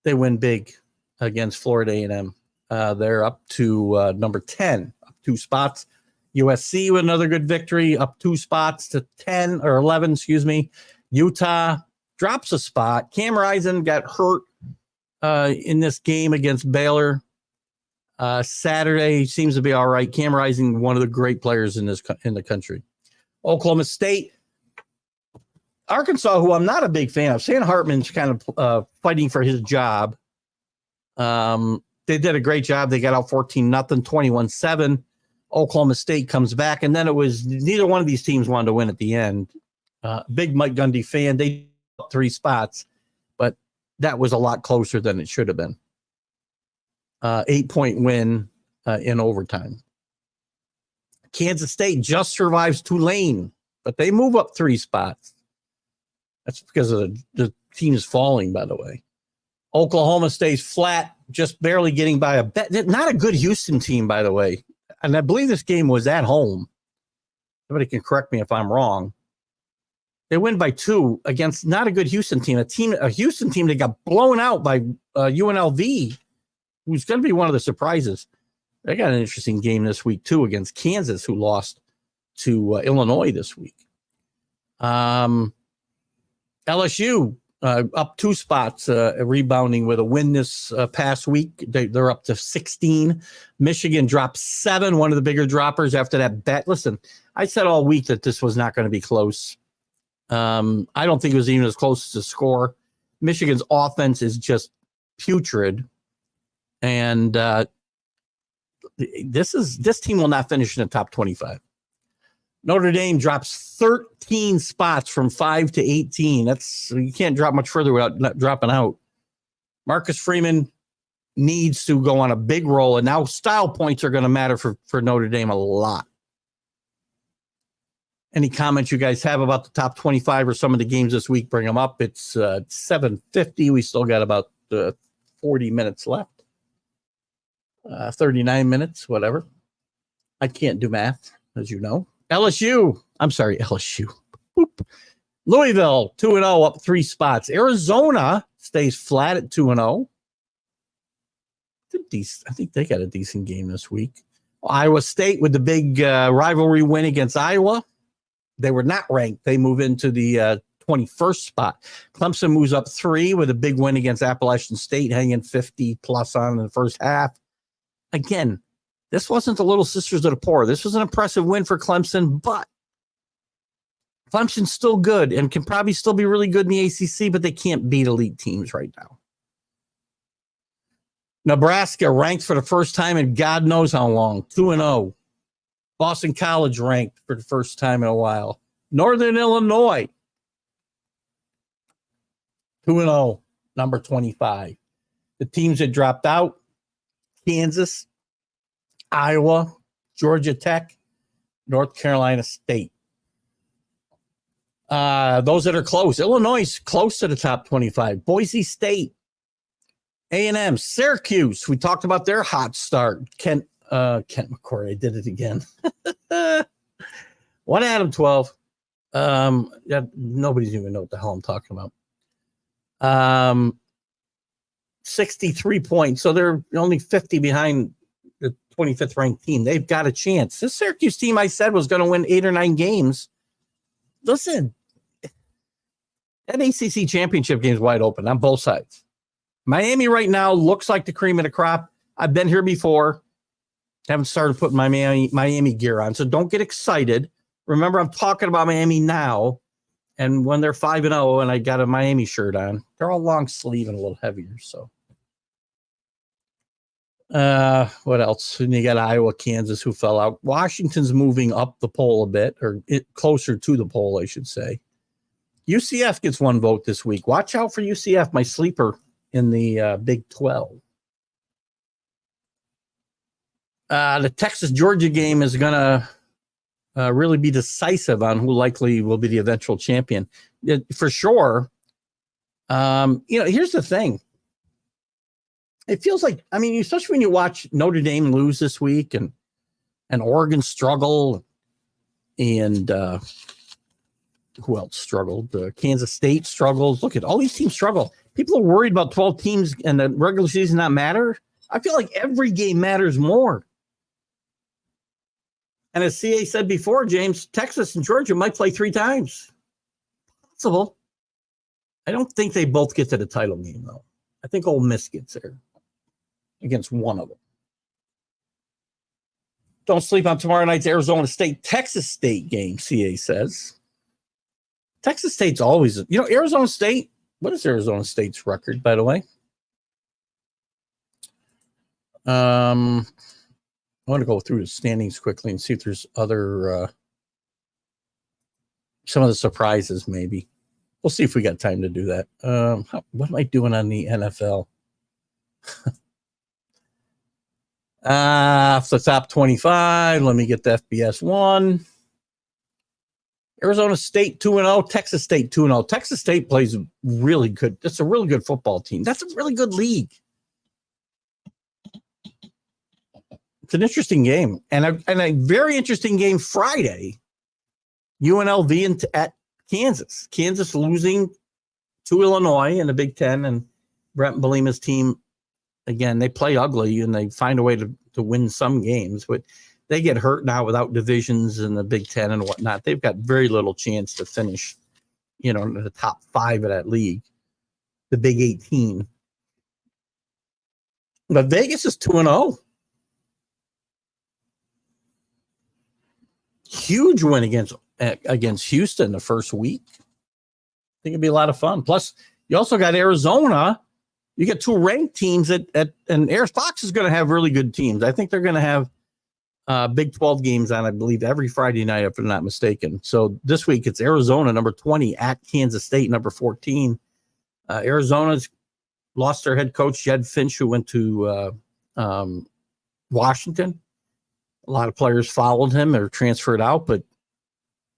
They win big against Florida A&M. They're up to number 10, up 2 spots. USC with another good victory, up 2 spots to 10 or 11, Utah drops a spot. Cam Rising got hurt in this game against Baylor. Saturday seems to be all right. Cam Rising, one of the great players in the country. Oklahoma State. Arkansas, who I'm not a big fan of. Sam Hartman's kind of fighting for his job. They did a great job. They got out 14-0, 21-7. Oklahoma State comes back, and then it was neither one of these teams wanted to win at the end. Big Mike Gundy fan. They up 3 spots, but that was a lot closer than it should have been. 8-point win in overtime. Kansas State just survives Tulane, but they move up 3 spots. That's because of the team is falling, by the way. Oklahoma stays flat, just barely getting by a bet. Not a good Houston team, by the way. And I believe this game was at home. Somebody can correct me if I'm wrong. They win by 2 against not a good Houston team. A Houston team that got blown out by UNLV, who's going to be one of the surprises. They got an interesting game this week, too, against Kansas, who lost to Illinois this week. LSU up 2 spots, rebounding with a win this past week. They're up to 16. Michigan dropped 7, one of the bigger droppers after that bet. Listen, I said all week that this was not going to be close. I don't think it was even as close as the score. Michigan's offense is just putrid. And this team will not finish in the top 25. Notre Dame drops 13 spots from 5 to 18. You can't drop much further without not dropping out. Marcus Freeman needs to go on a big roll, and now style points are going to matter for Notre Dame a lot. Any comments you guys have about the top 25 or some of the games this week, bring them up. It's 7:50. We still got about 40 minutes left. 39 minutes, whatever. I can't do math, as you know. LSU. Boop. Louisville, 2-0, up 3 spots. Arizona stays flat at 2-0. I think they got a decent game this week. Iowa State with the big rivalry win against Iowa. They were not ranked. They move into the 21st spot. Clemson moves up 3 with a big win against Appalachian State, hanging 50-plus on in the first half. Again, this wasn't the Little Sisters of the Poor. This was an impressive win for Clemson, but Clemson's still good and can probably still be really good in the ACC, but they can't beat elite teams right now. Nebraska ranked for the first time in God knows how long, 2-0. Boston College ranked for the first time in a while. Northern Illinois, 2-0, number 25. The teams that dropped out, Kansas, Iowa, Georgia Tech, North Carolina State. Those that are close. Illinois is close to the top 25. Boise State, A&M, Syracuse. We talked about their hot start. Kent McCory, I did it again. 1 Adam 12. Nobody's even know what the hell I'm talking about. 63 points. So they're only 50 behind the 25th ranked team. They've got a chance. This Syracuse team I said was going to win 8 or 9 games. Listen, that ACC championship game is wide open on both sides. Miami right now looks like the cream of the crop. I've been here before. Haven't started putting my Miami gear on, so don't get excited. Remember, I'm talking about Miami now, and when they're 5-0 and I got a Miami shirt on, they're all long sleeve and a little heavier. So, what else? And you got Iowa, Kansas, who fell out. Washington's moving up the poll a bit, or closer to the poll, I should say. UCF gets 1 vote this week. Watch out for UCF, my sleeper in the Big 12. The Texas-Georgia game is going to really be decisive on who likely will be the eventual champion. For sure. Here's the thing. It feels like, especially when you watch Notre Dame lose this week and Oregon struggle and who else struggled? Kansas State struggles. Look at all these teams struggle. People are worried about 12 teams and the regular season not matter. I feel like every game matters more. And as CA said before, James, Texas and Georgia might play 3 times. Possible. I don't think they both get to the title game, though. I think Ole Miss gets there against one of them. Don't sleep on tomorrow night's Arizona State-Texas State game, CA says. Texas State's always, Arizona State, what is Arizona State's record, by the way? I want to go through the standings quickly and see if there's other, some of the surprises, maybe. We'll see if we got time to do that. What am I doing on the NFL? Off the top 25, let me get the FBS one. Arizona State 2-0, Texas State 2-0. Texas State plays really good. That's a really good football team. That's a really good league. It's an interesting game. And a very interesting game Friday. UNLV at Kansas. Kansas losing to Illinois in the Big Ten. And Brent Bielema's team, again, they play ugly and they find a way to win some games. But they get hurt now without divisions in the Big Ten and whatnot. They've got very little chance to finish, in the top 5 of that league. the Big 18. But Vegas is 2-0. Huge win against Houston the first week. I think it'd be a lot of fun. Plus, you also got Arizona. You get two ranked teams and Fox is going to have really good teams. I think they're going to have Big 12 games on, I believe, every Friday night, if I'm not mistaken. So this week it's Arizona, number 20, at Kansas State, number 14. Arizona's lost their head coach, Jed Finch, who went to Washington. A lot of players followed him or transferred out, but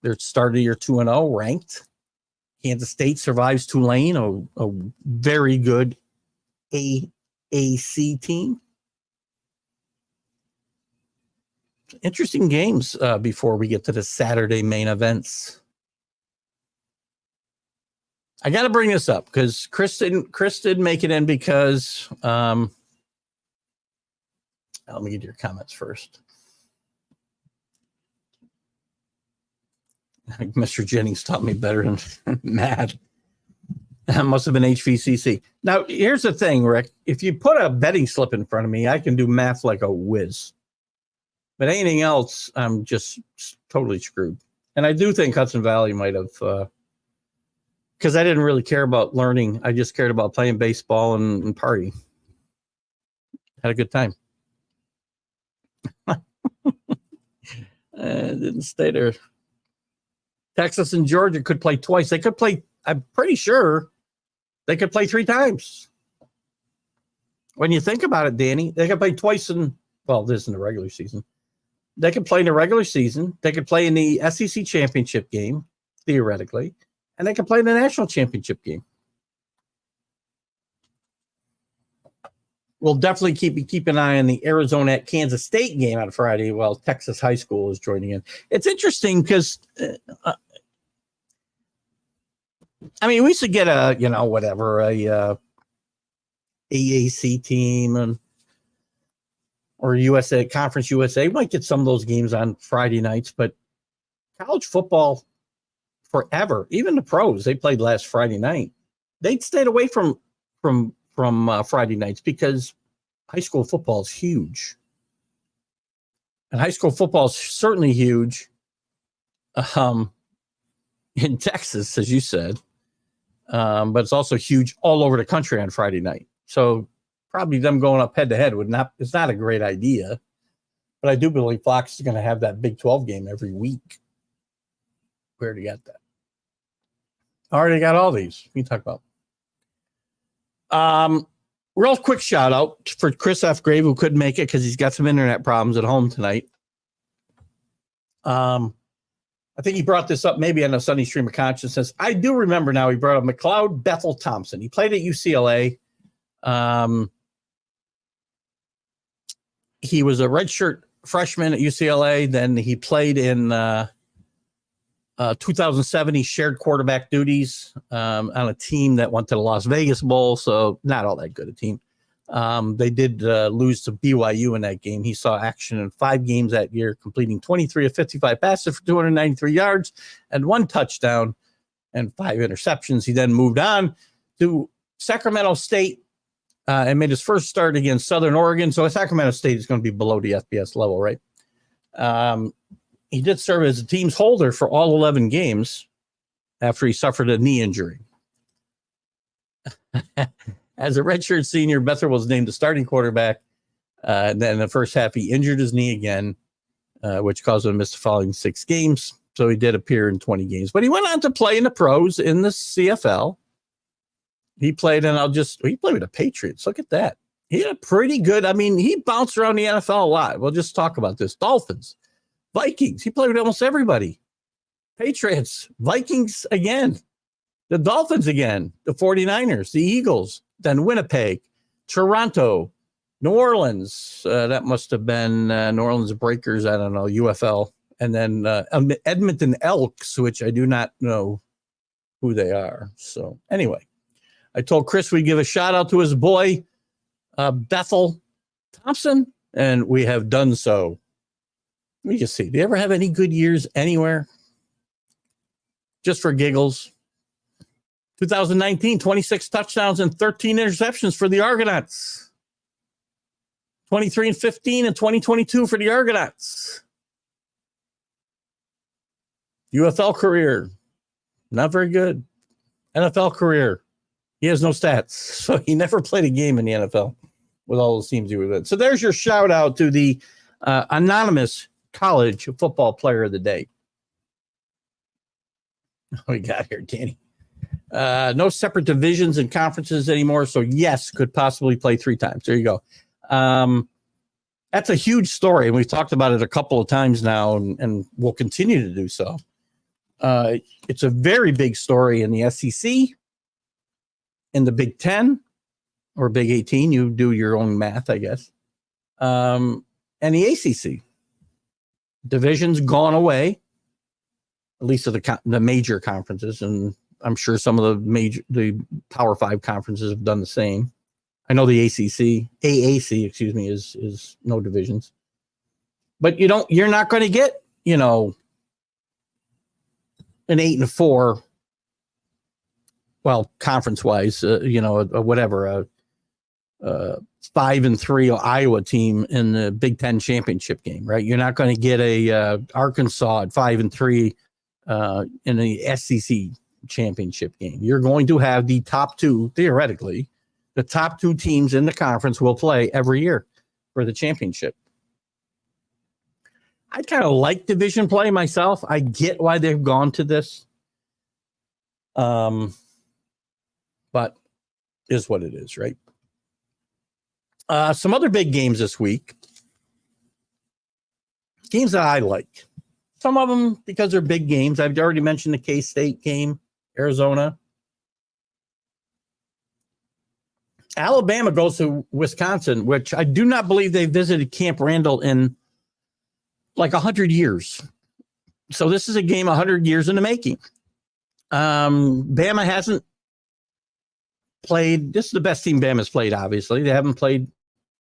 they're started year 2-0, ranked. Kansas State survives Tulane, a very good AAC team. Interesting games before we get to the Saturday main events. I got to bring this up because Chris did make it in because let me get your comments first. Mr. Jennings taught me better than Matt. That must have been HVCC. Now, here's the thing, Rick. If you put a betting slip in front of me, I can do math like a whiz. But anything else, I'm just totally screwed. And I do think Hudson Valley might have, because I didn't really care about learning. I just cared about playing baseball and party. Had a good time. Didn't stay there. Texas and Georgia could play twice. They could play, I'm pretty sure they could play 3 times. When you think about it, Danny, they could play twice this in the regular season. They could play in the regular season. They could play in the SEC championship game, theoretically, and they could play in the national championship game. We'll definitely keep an eye on the Arizona at Kansas State game on Friday while Texas High School is joining in. It's interesting because, we used to get a AAC team or USA Conference USA. We might get some of those games on Friday nights, but college football forever, even the pros, they played last Friday night. They'd stayed away from Friday nights because high school football is huge. And high school football is certainly huge in Texas, as you said. But it's also huge all over the country on Friday night. So probably them going up head-to-head it's not a great idea. But I do believe Fox is going to have that Big 12 game every week. We already got that. Already got all these. We can talk about. Real quick shout out for Chris F. Grave, who couldn't make it because he's got some internet problems at home tonight. I think he brought this up maybe on a Sunday Stream of Consciousness. I do remember now he brought up McLeod Bethel Thompson. He played at UCLA. He was a redshirt freshman at UCLA. Then he played in 2007. He shared quarterback duties on a team that went to the Las Vegas Bowl, so not all that good a team. They did lose to BYU in that game. He saw action in 5 games that year, completing 23 of 55 passes for 293 yards and 1 touchdown and 5 interceptions. He then moved on to Sacramento State and made his first start against Southern Oregon. So Sacramento State is going to be below the FBS level, right? He did serve as a team's holder for all 11 games after he suffered a knee injury. As a redshirt senior, Bethel was named the starting quarterback. And then in the first half, he injured his knee again, which caused him to miss the following 6 games. So he did appear in 20 games. But he went on to play in the pros in the CFL. He played, he played with the Patriots. Look at that. He had a pretty good, he bounced around the NFL a lot. We'll just talk about this. Dolphins, Vikings. He played with almost everybody. Patriots, Vikings again. The Dolphins again. The 49ers, the Eagles, then Winnipeg, Toronto, New Orleans. That must have been New Orleans Breakers. I don't know, UFL. And then Edmonton Elks, which I do not know who they are. So anyway, I told Chris we'd give a shout out to his boy, Bethel Thompson, and we have done so. Let me just see. Do you ever have any good years anywhere? Just for giggles. 2019, 26 touchdowns and 13 interceptions for the Argonauts. 23-15 in 2022 for the Argonauts. UFL career, not very good. NFL career, he has no stats, so he never played a game in the NFL with all those teams he was in. So there's your shout out to the anonymous college football player of the day. What we got here, Danny? No separate divisions and conferences anymore. So yes, could possibly play 3 times. There you go. That's a huge story. And we've talked about it a couple of times now, and we'll continue to do so. It's a very big story in the SEC, in the Big 10 or Big 18. You do your own math, I guess. And the ACC. Division's gone away, at least of the major conferences. And I'm sure some of the Power 5 conferences have done the same. I know the AAC, excuse me, is no divisions. But you're not going to get, an 8-4, well, conference wise, whatever, 5-3 Iowa team in the Big 10 championship game, right? You're not going to get a Arkansas at 5-3 in the SEC championship game. You're going to have the top 2, theoretically, the top 2 teams in the conference will play every year for the championship. I kind of like division play myself. I get why they've gone to this. But is what it is, right? Some other big games this week. Games that I like. Some of them because they're big games. I've already mentioned the K-State game, Arizona. Alabama goes to Wisconsin, which I do not believe they visited Camp Randall in like 100 years. So this is a game 100 years in the making. Bama hasn't played. This is the best team Bama's played, obviously. They haven't played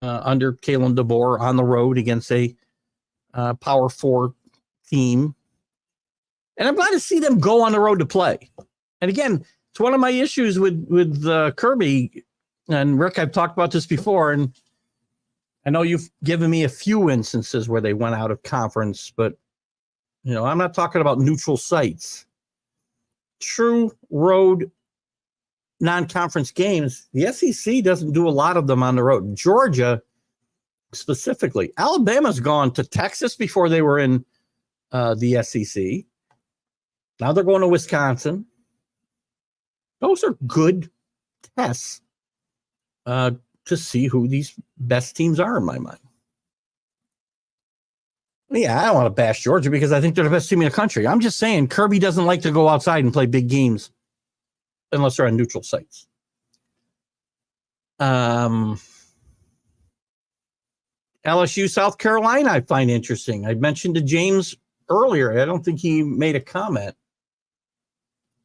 under Kalen DeBoer on the road against a Power 4 team. And I'm glad to see them go on the road to play. And again, it's one of my issues with Kirby. And Rick, I've talked about this before, and I know you've given me a few instances where they went out of conference, but I'm not talking about neutral sites. True road non-conference games, the SEC doesn't do a lot of them on the road. Georgia, specifically. Alabama's gone to Texas before they were in the SEC. Now they're going to Wisconsin. Those are good tests to see who these best teams are in my mind. Yeah, I don't want to bash Georgia because I think they're the best team in the country. I'm just saying Kirby doesn't like to go outside and play big games unless they're on neutral sites. LSU, South Carolina, I find interesting. I mentioned to James earlier. I don't think he made a comment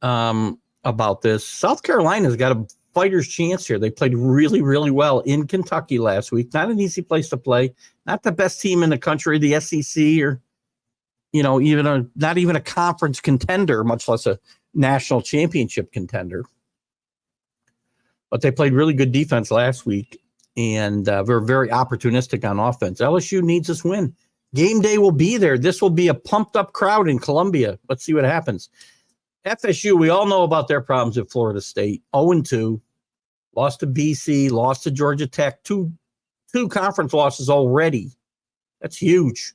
about this. South Carolina's got a fighter's chance here. They played really, really well in Kentucky last week. Not an easy place to play. Not the best team in the country, the SEC, or not even a conference contender, much less a national championship contender. But they played really good defense last week, and were very opportunistic on offense. LSU needs this win. Game day will be there. This will be a pumped-up crowd in Columbia. Let's see what happens. FSU, we all know about their problems at Florida State. 0-2, lost to BC, lost to Georgia Tech. Two conference losses already. That's huge.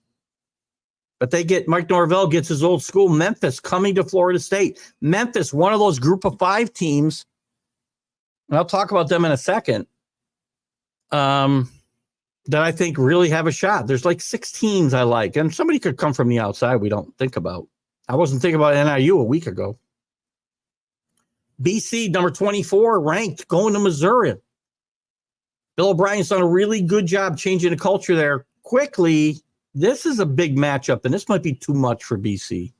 But Mike Norvell gets his old school Memphis coming to Florida State. Memphis, one of those group of 5 teams, and I'll talk about them in a second, that I think really have a shot. There's like 6 teams I like, and somebody could come from the outside we don't think about. I wasn't thinking about NIU a week ago. BC, number 24, ranked, going to Missouri. Bill O'Brien's done a really good job changing the culture there quickly. This is a big matchup, and this might be too much for BC.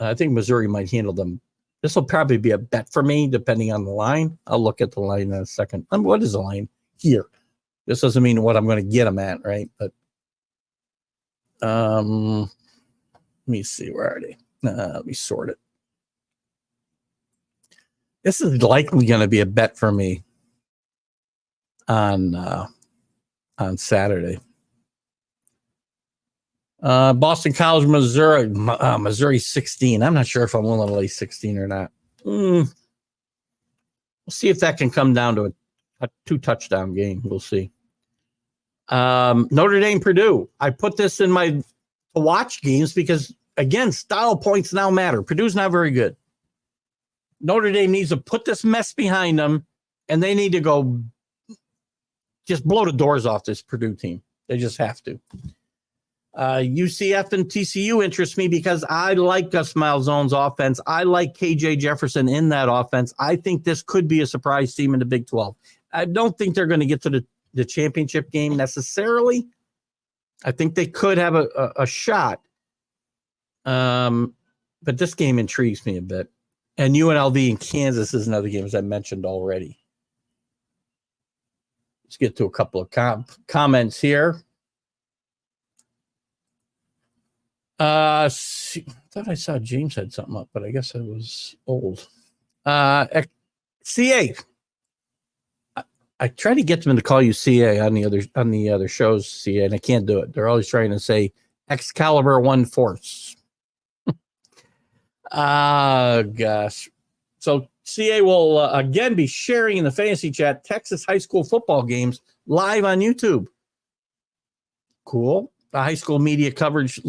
I think Missouri might handle them. This will probably be a bet for me, depending on the line. I'll look at the line in a second. What is the line here? This doesn't mean what I'm going to get them at, right? But let me see. Where are they? Let me sort it. This is likely going to be a bet for me on Saturday. Boston College, Missouri. Missouri 16. I'm not sure if I'm willing to lay 16 or not. We'll see if that can come down to a 2-touchdown game. We'll see. Notre Dame, Purdue. I put this in my to watch games because, again, style points now matter. Purdue's not very good. Notre Dame needs to put this mess behind them, and they need to go just blow the doors off this Purdue team. They just have to. UCF and TCU interest me because I like Gus Malzahn's offense. I like KJ Jefferson in that offense. I think this could be a surprise team in the Big 12. I don't think they're going to get to the championship game necessarily. I think they could have a shot. But this game intrigues me a bit. And UNLV in Kansas is another game, as I mentioned already. Let's get to a couple of comments here. I thought I saw James had something up, but I guess I was old. CA. I try to get them to call you CA on the other shows, CA, and I can't do it. They're always trying to say Excalibur One Force. Gosh. So CA will again be sharing in the fantasy chat Texas high school football games live on YouTube. Cool. The high school media coverage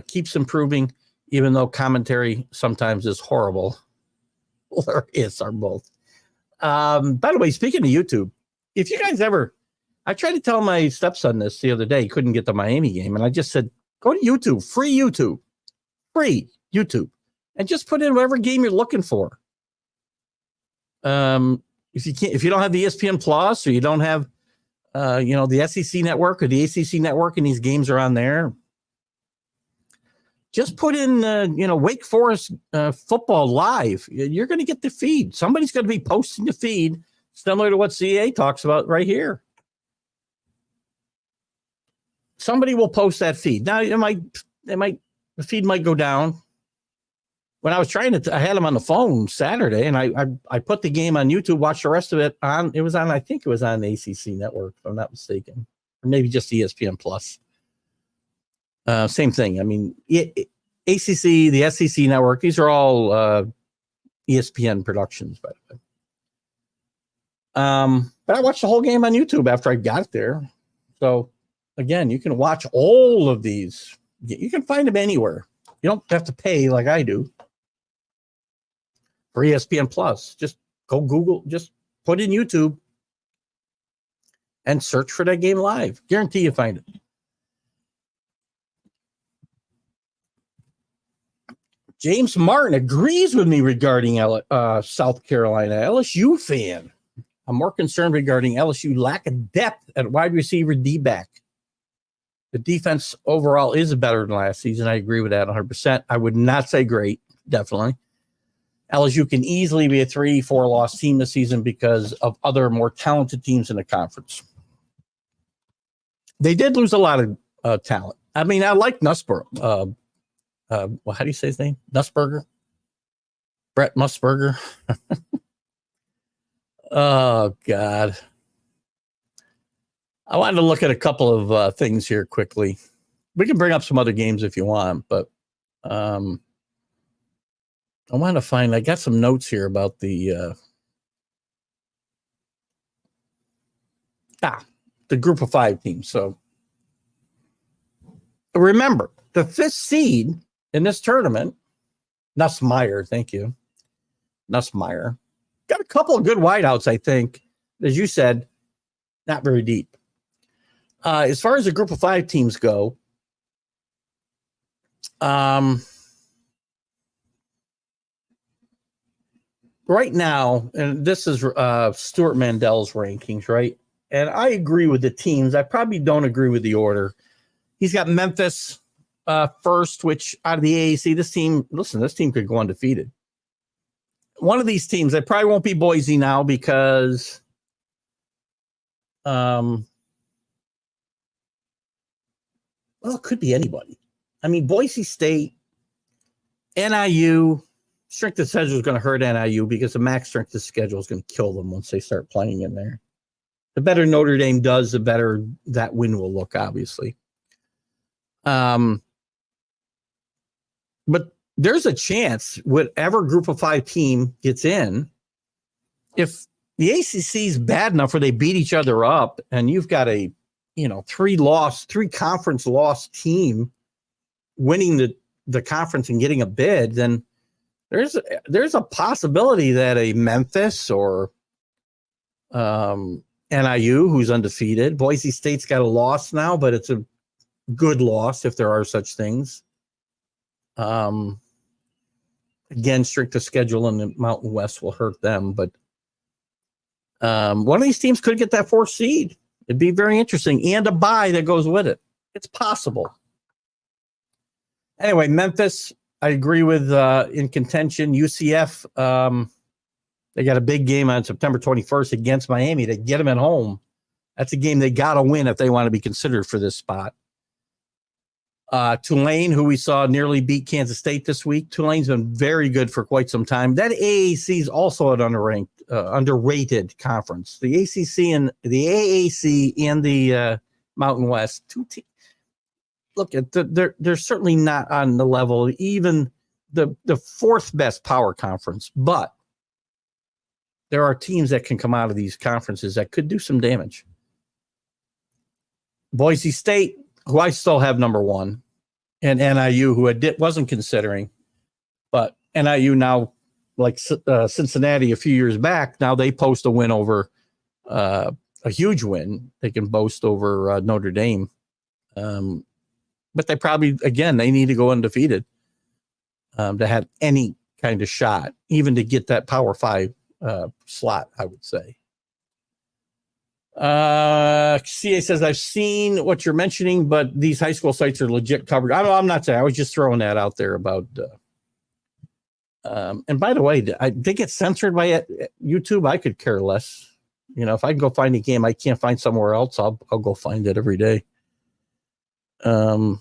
keeps improving, even though commentary sometimes is horrible. Hilarious are both. By the way, speaking of YouTube, if you guys I tried to tell my stepson this the other day, he couldn't get the Miami game, and I just said, go to YouTube, free YouTube, and just put in whatever game you're looking for. If you don't have the ESPN Plus or you don't have the SEC network or the ACC network, and these games are on there, just put in, Wake Forest football live. You're going to get the feed. Somebody's going to be posting the feed similar to what CA talks about right here. Somebody will post that feed. Now, the feed might go down. When I was I had him on the phone Saturday, and I put the game on YouTube, watched the rest of it on. I think it was on the ACC network, if I'm not mistaken, or maybe just ESPN Plus. Same thing. I mean, ACC, the SEC network, these are all ESPN productions, by the way. But I watched the whole game on YouTube after I got there. So, again, you can watch all of these. You can find them anywhere. You don't have to pay like I do for ESPN Plus. Just go Google, just put in YouTube and search for that game live. Guarantee you find it. James Martin agrees with me regarding South Carolina. LSU fan. I'm more concerned regarding LSU lack of depth at wide receiver D-back. The defense overall is better than last season. I agree with that 100%. I would not say great, definitely. LSU can easily be a 3-4 loss team this season because of other more talented teams in the conference. They did lose a lot of talent. I mean, I like Nussberger. How do you say his name? Nussberger? Brett Nussberger. Oh, God. I wanted to look at a couple of things here quickly. We can bring up some other games if you want, but I want to I got some notes here about the group of 5 teams. So remember, the 5th seed in this tournament, Nussmeier, thank you. Nussmeier. Got a couple of good wideouts, I think. As you said, not very deep. As far as the group of 5 teams go, right now, and this is Stuart Mandel's rankings, right? And I agree with the teams. I probably don't agree with the order. He's got Memphis first, which out of the AAC, this team could go undefeated. One of these teams, it probably won't be Boise now because well, it could be anybody. I mean, Boise State, NIU, strength of schedule is going to hurt NIU because the max strength of schedule is going to kill them once they start playing in there. The better Notre Dame does, the better that win will look, obviously. But there's a chance whatever group of 5 team gets in, if the ACC is bad enough where they beat each other up and you've got a, 3 conference loss team winning the conference and getting a bid, then there's a possibility that a Memphis or NIU, who's undefeated, Boise State's got a loss now, but it's a good loss if there are such things. Again, strength of schedule in the Mountain West will hurt them, but one of these teams could get that 4th seed. It'd be very interesting, and a bye that goes with it. It's possible. Anyway, Memphis, I agree with in contention. UCF, they got a big game on September 21st against Miami to get them at home. That's a game they got to win if they want to be considered for this spot. Tulane, who we saw nearly beat Kansas State this week. Tulane's been very good for quite some time. That AAC is also an underrated conference. The ACC and the AAC and the Mountain West, 2 teams. Look, they're certainly not on the level, even the 4th best power conference, but there are teams that can come out of these conferences that could do some damage. Boise State, who I still have number 1, and NIU, who I wasn't considering, but NIU now, like Cincinnati a few years back, now they post a win over a huge win. They can boast over Notre Dame. But they probably, again, they need to go undefeated to have any kind of shot, even to get that Power 5 slot, I would say. CA says, I've seen what you're mentioning, but these high school sites are legit covered. I'm not saying, I was just throwing that out there about, and by the way, they get censored by YouTube. I could care less. If I can go find a game I can't find somewhere else, I'll go find it every day. And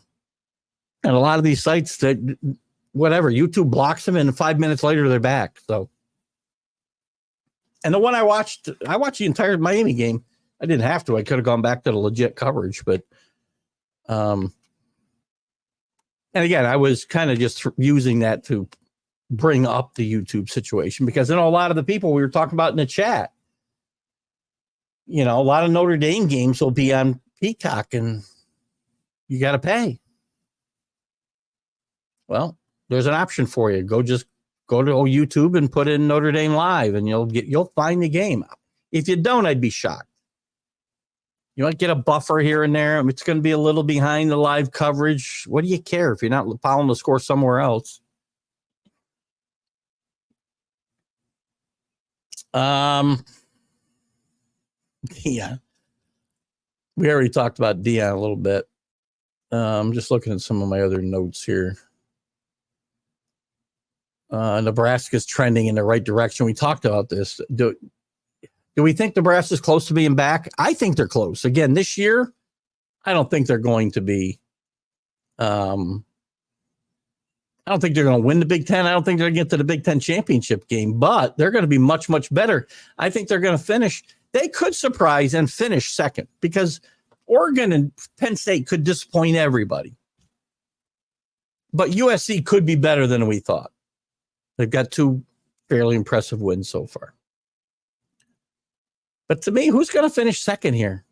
a lot of these sites that whatever, YouTube blocks them and 5 minutes later they're back. So, and the one I watched the entire Miami game. I didn't have to. I could have gone back to the legit coverage, but, and again, I was kind of just using that to bring up the YouTube situation because a lot of the people we were talking about in the chat, a lot of Notre Dame games will be on Peacock and you got to pay. Well, there's an option for you. Go to YouTube and put in Notre Dame Live and you'll find the game. If you don't, I'd be shocked. You might get a buffer here and there. It's going to be a little behind the live coverage. What do you care if you're not following the score somewhere else? Yeah. We already talked about Deion a little bit. I'm just looking at some of my other notes here. Nebraska's trending in the right direction. We talked about this. Do we think Nebraska's close to being back? I think they're close. Again, this year, I don't think they're going to be. I don't think they're going to win the Big Ten. I don't think they're going to get to the Big Ten championship game, but they're going to be much, much better. I think they're going to finish. They could surprise and finish second because Oregon and Penn State could disappoint everybody. But USC could be better than we thought. They've got 2 fairly impressive wins so far. But to me, who's going to finish second here?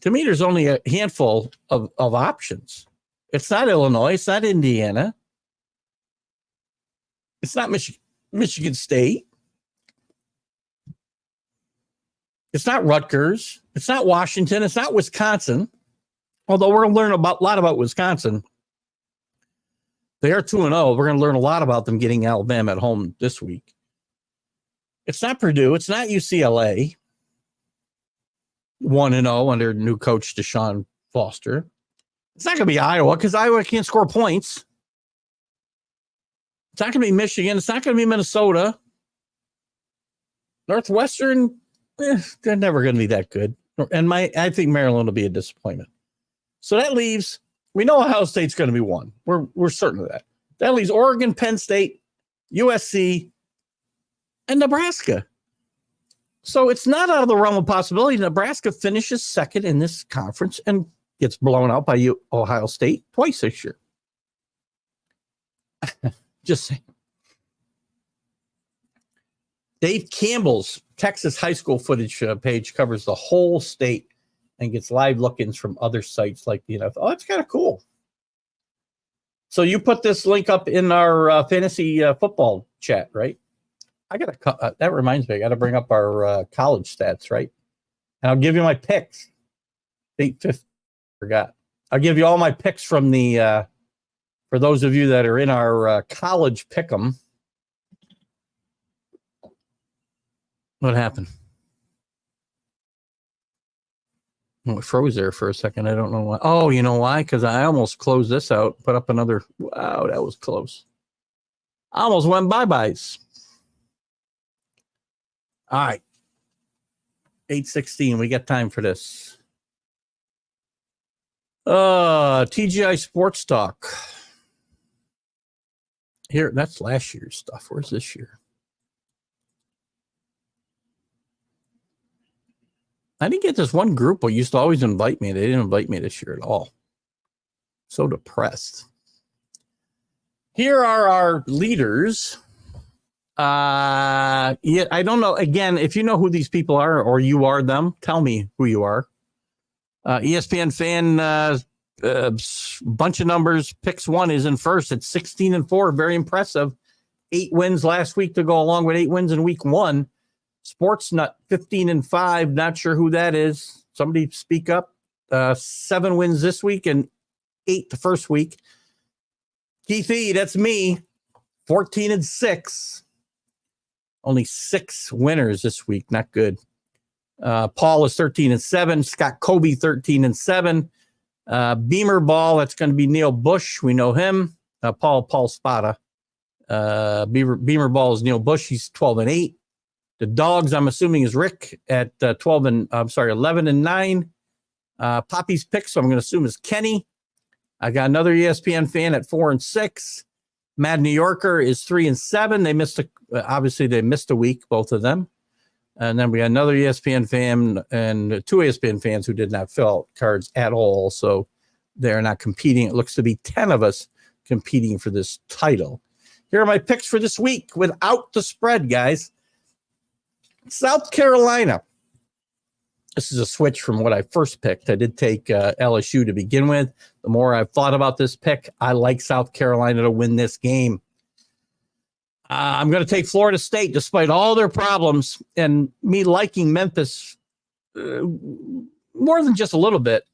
To me, there's only a handful of options. It's not Illinois. It's not Indiana. It's not Michigan State. It's not Rutgers. It's not Washington. It's not Wisconsin. Although we're going to learn a lot about Wisconsin. They are 2-0. We're going to learn a lot about them getting Alabama at home this week. It's not Purdue. It's not UCLA. 1-0 under new coach Deshaun Foster. It's not going to be Iowa because Iowa can't score points. It's not going to be Michigan. It's not going to be Minnesota. Northwestern, they're never going to be that good. And I think Maryland will be a disappointment. So that leaves, we know Ohio State's going to be one. We're certain of that. That leaves Oregon, Penn State, USC, and Nebraska. So it's not out of the realm of possibility. Nebraska finishes second in this conference and gets blown out by Ohio State twice this year. Just saying. Dave Campbell's Texas high school footage page covers the whole state and gets live look-ins from other sites like the NFL. Oh, that's kind of cool. So you put this link up in our fantasy football chat, right? That reminds me, I got to bring up our college stats, right? And I'll give you my picks. 8:50, forgot. I'll give you all my picks from the, for those of you that are in our college pick'em. What happened? Oh, it froze there for a second. I don't know why. Oh, you know why? Because I almost closed this out, put up another. Wow, that was close. I almost went bye-byes. All right. 8:16. We got time for this. TGI Sports Talk. Here, that's last year's stuff. Where's this year? I didn't get this one group who used to always invite me. They didn't invite me this year at all. So depressed. Here are our leaders. I don't know. Again, if you know who these people are or you are them, tell me who you are. ESPN fan, bunch of numbers. Picks one is in first at 16-4. Very impressive. 8 wins last week to go along with 8 wins in week 1. Sports Nut 15-5. Not sure who that is. Somebody speak up. 7 wins this week and 8 the first week. Keith E, that's me. 14-6. Only 6 winners this week. Not good. Paul is 13-7. Scott Kobe 13-7. Beamer Ball, that's going to be Neil Bush. We know him. Paul Spada. Beamer Ball is Neil Bush. He's 12-8. The Dogs, I'm assuming, is Rick at 11-9. Poppy's pick, so I'm going to assume is Kenny. I got another ESPN fan at 4-6. Mad New Yorker is 3-7. They missed obviously they missed a week, both of them. And then we got another ESPN fan and 2 ESPN fans who did not fill out cards at all. So they're not competing. It looks to be 10 of us competing for this title. Here are my picks for this week without the spread, guys. South Carolina. This is a switch from what I first picked. I did take LSU to begin with. The more I've thought about this pick, I like South Carolina to win this game. I'm going to take Florida State despite all their problems and me liking Memphis more than just a little bit.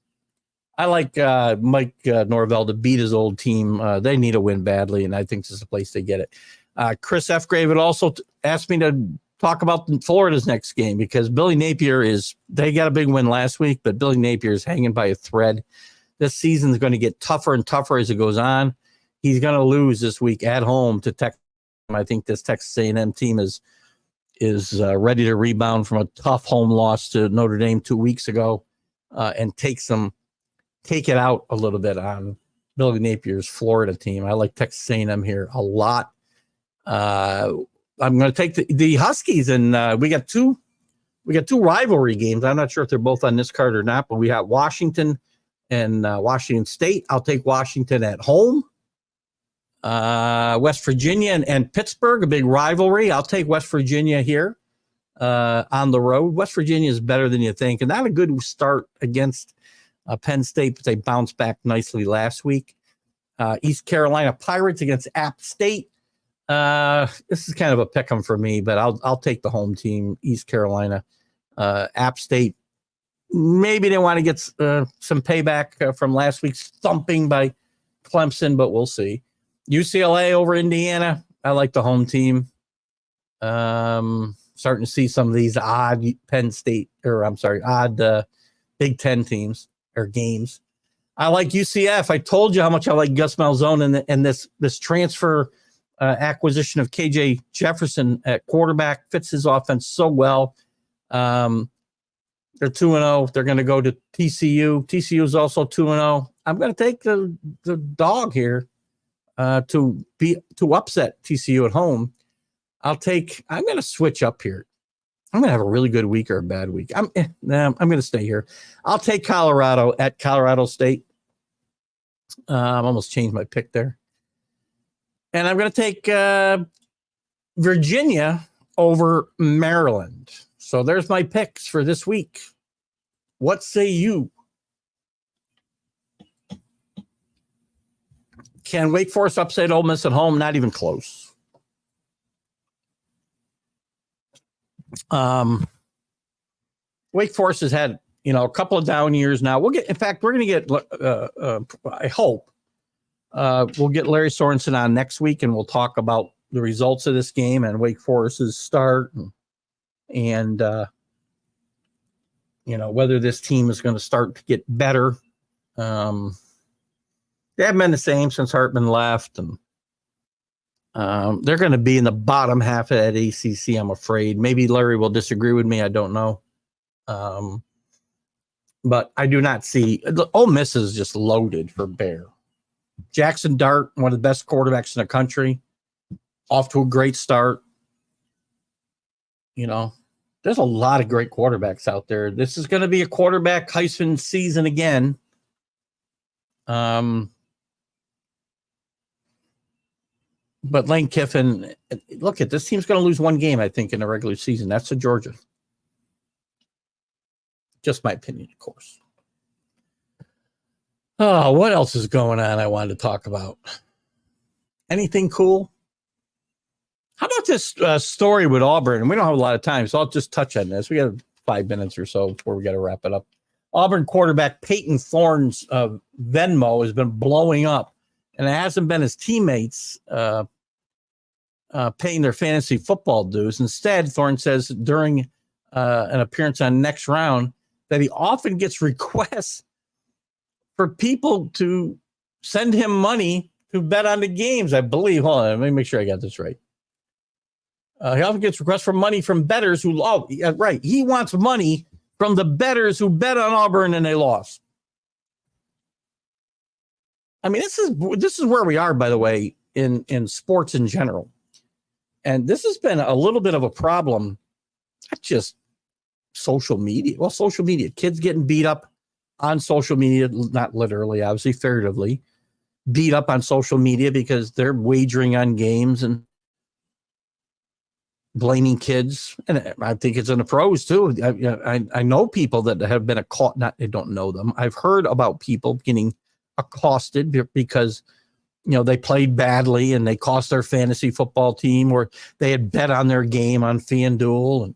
I like Mike Norvell to beat his old team. They need a win badly, and I think this is the place they get it. Chris F. Grave had also asked me to talk about Florida's next game because Billy Napier they got a big win last week, but Billy Napier is hanging by a thread. This season is going to get tougher and tougher as it goes on. He's going to lose this week at home to Texas. I think this Texas A&M team is ready to rebound from a tough home loss to Notre Dame 2 weeks ago and take it out a little bit on Billy Napier's Florida team. I like Texas A&M here a lot. I'm going to take the Huskies, and we got two rivalry games. I'm not sure if they're both on this card or not, but we have Washington and Washington State. I'll take Washington at home. West Virginia and Pittsburgh, a big rivalry. I'll take West Virginia here on the road. West Virginia is better than you think, and not a good start against Penn State, but they bounced back nicely last week. East Carolina Pirates against App State. This is kind of a pick 'em for me, but I'll take the home team, East Carolina. App State, maybe they want to get some payback from last week's thumping by Clemson, but we'll see. UCLA over Indiana. I like the home team. Starting to see some of these odd Big Ten teams or games. I like UCF. I told you how much I like Gus Malzahn and this transfer acquisition of KJ Jefferson at quarterback fits his offense so well. They're 2-0. They're going to go to TCU. TCU is also 2-0. I'm going to take the dog here. to upset TCU at home. I'm going to switch up here. I'm going to have a really good week or a bad week. I'm going to stay here. I'll take Colorado at Colorado State. I almost changed my pick there. And I'm going to take Virginia over Maryland. So there's my picks for this week. What say you? Can Wake Forest upset Ole Miss at home? Not even close. Wake Forest has had, a couple of down years now. We're going to get, I hope, we'll get Larry Sorensen on next week, and we'll talk about the results of this game and Wake Forest's start and whether this team is going to start to get better. They haven't been the same since Hartman left, and they're going to be in the bottom half of that ACC, I'm afraid. Maybe Larry will disagree with me. I don't know. But I do not see – Ole Miss is just loaded for bear. Jackson Dart, one of the best quarterbacks in the country, off to a great start. There's a lot of great quarterbacks out there. This is going to be a quarterback Heisman season again. But Lane Kiffin, look at this team's going to lose one game, I think, in the regular season. That's to Georgia. Just my opinion, of course. Oh, what else is going on I wanted to talk about? Anything cool? How about this story with Auburn? And we don't have a lot of time, so I'll just touch on this. We got 5 minutes or so before we got to wrap it up. Auburn quarterback Peyton Thorne's Venmo has been blowing up, and it hasn't been his teammates paying their fantasy football dues. Instead, Thorne says during an appearance on Next Round that he often gets requests for people to send him money to bet on the games, I believe. Hold on, let me make sure I got this right. He often gets requests for money from bettors who, right. He wants money from the bettors who bet on Auburn and they lost. I mean, this is where we are, by the way, in sports in general. And this has been a little bit of a problem, not just social media. Well, social media, kids getting beat up on social media, not literally, obviously, figuratively, beat up on social media because they're wagering on games and blaming kids. And I think it's in the pros too. I know people that have been I don't know them. I've heard about people getting accosted because, they played badly and they cost their fantasy football team, or they had bet on their game on FanDuel. And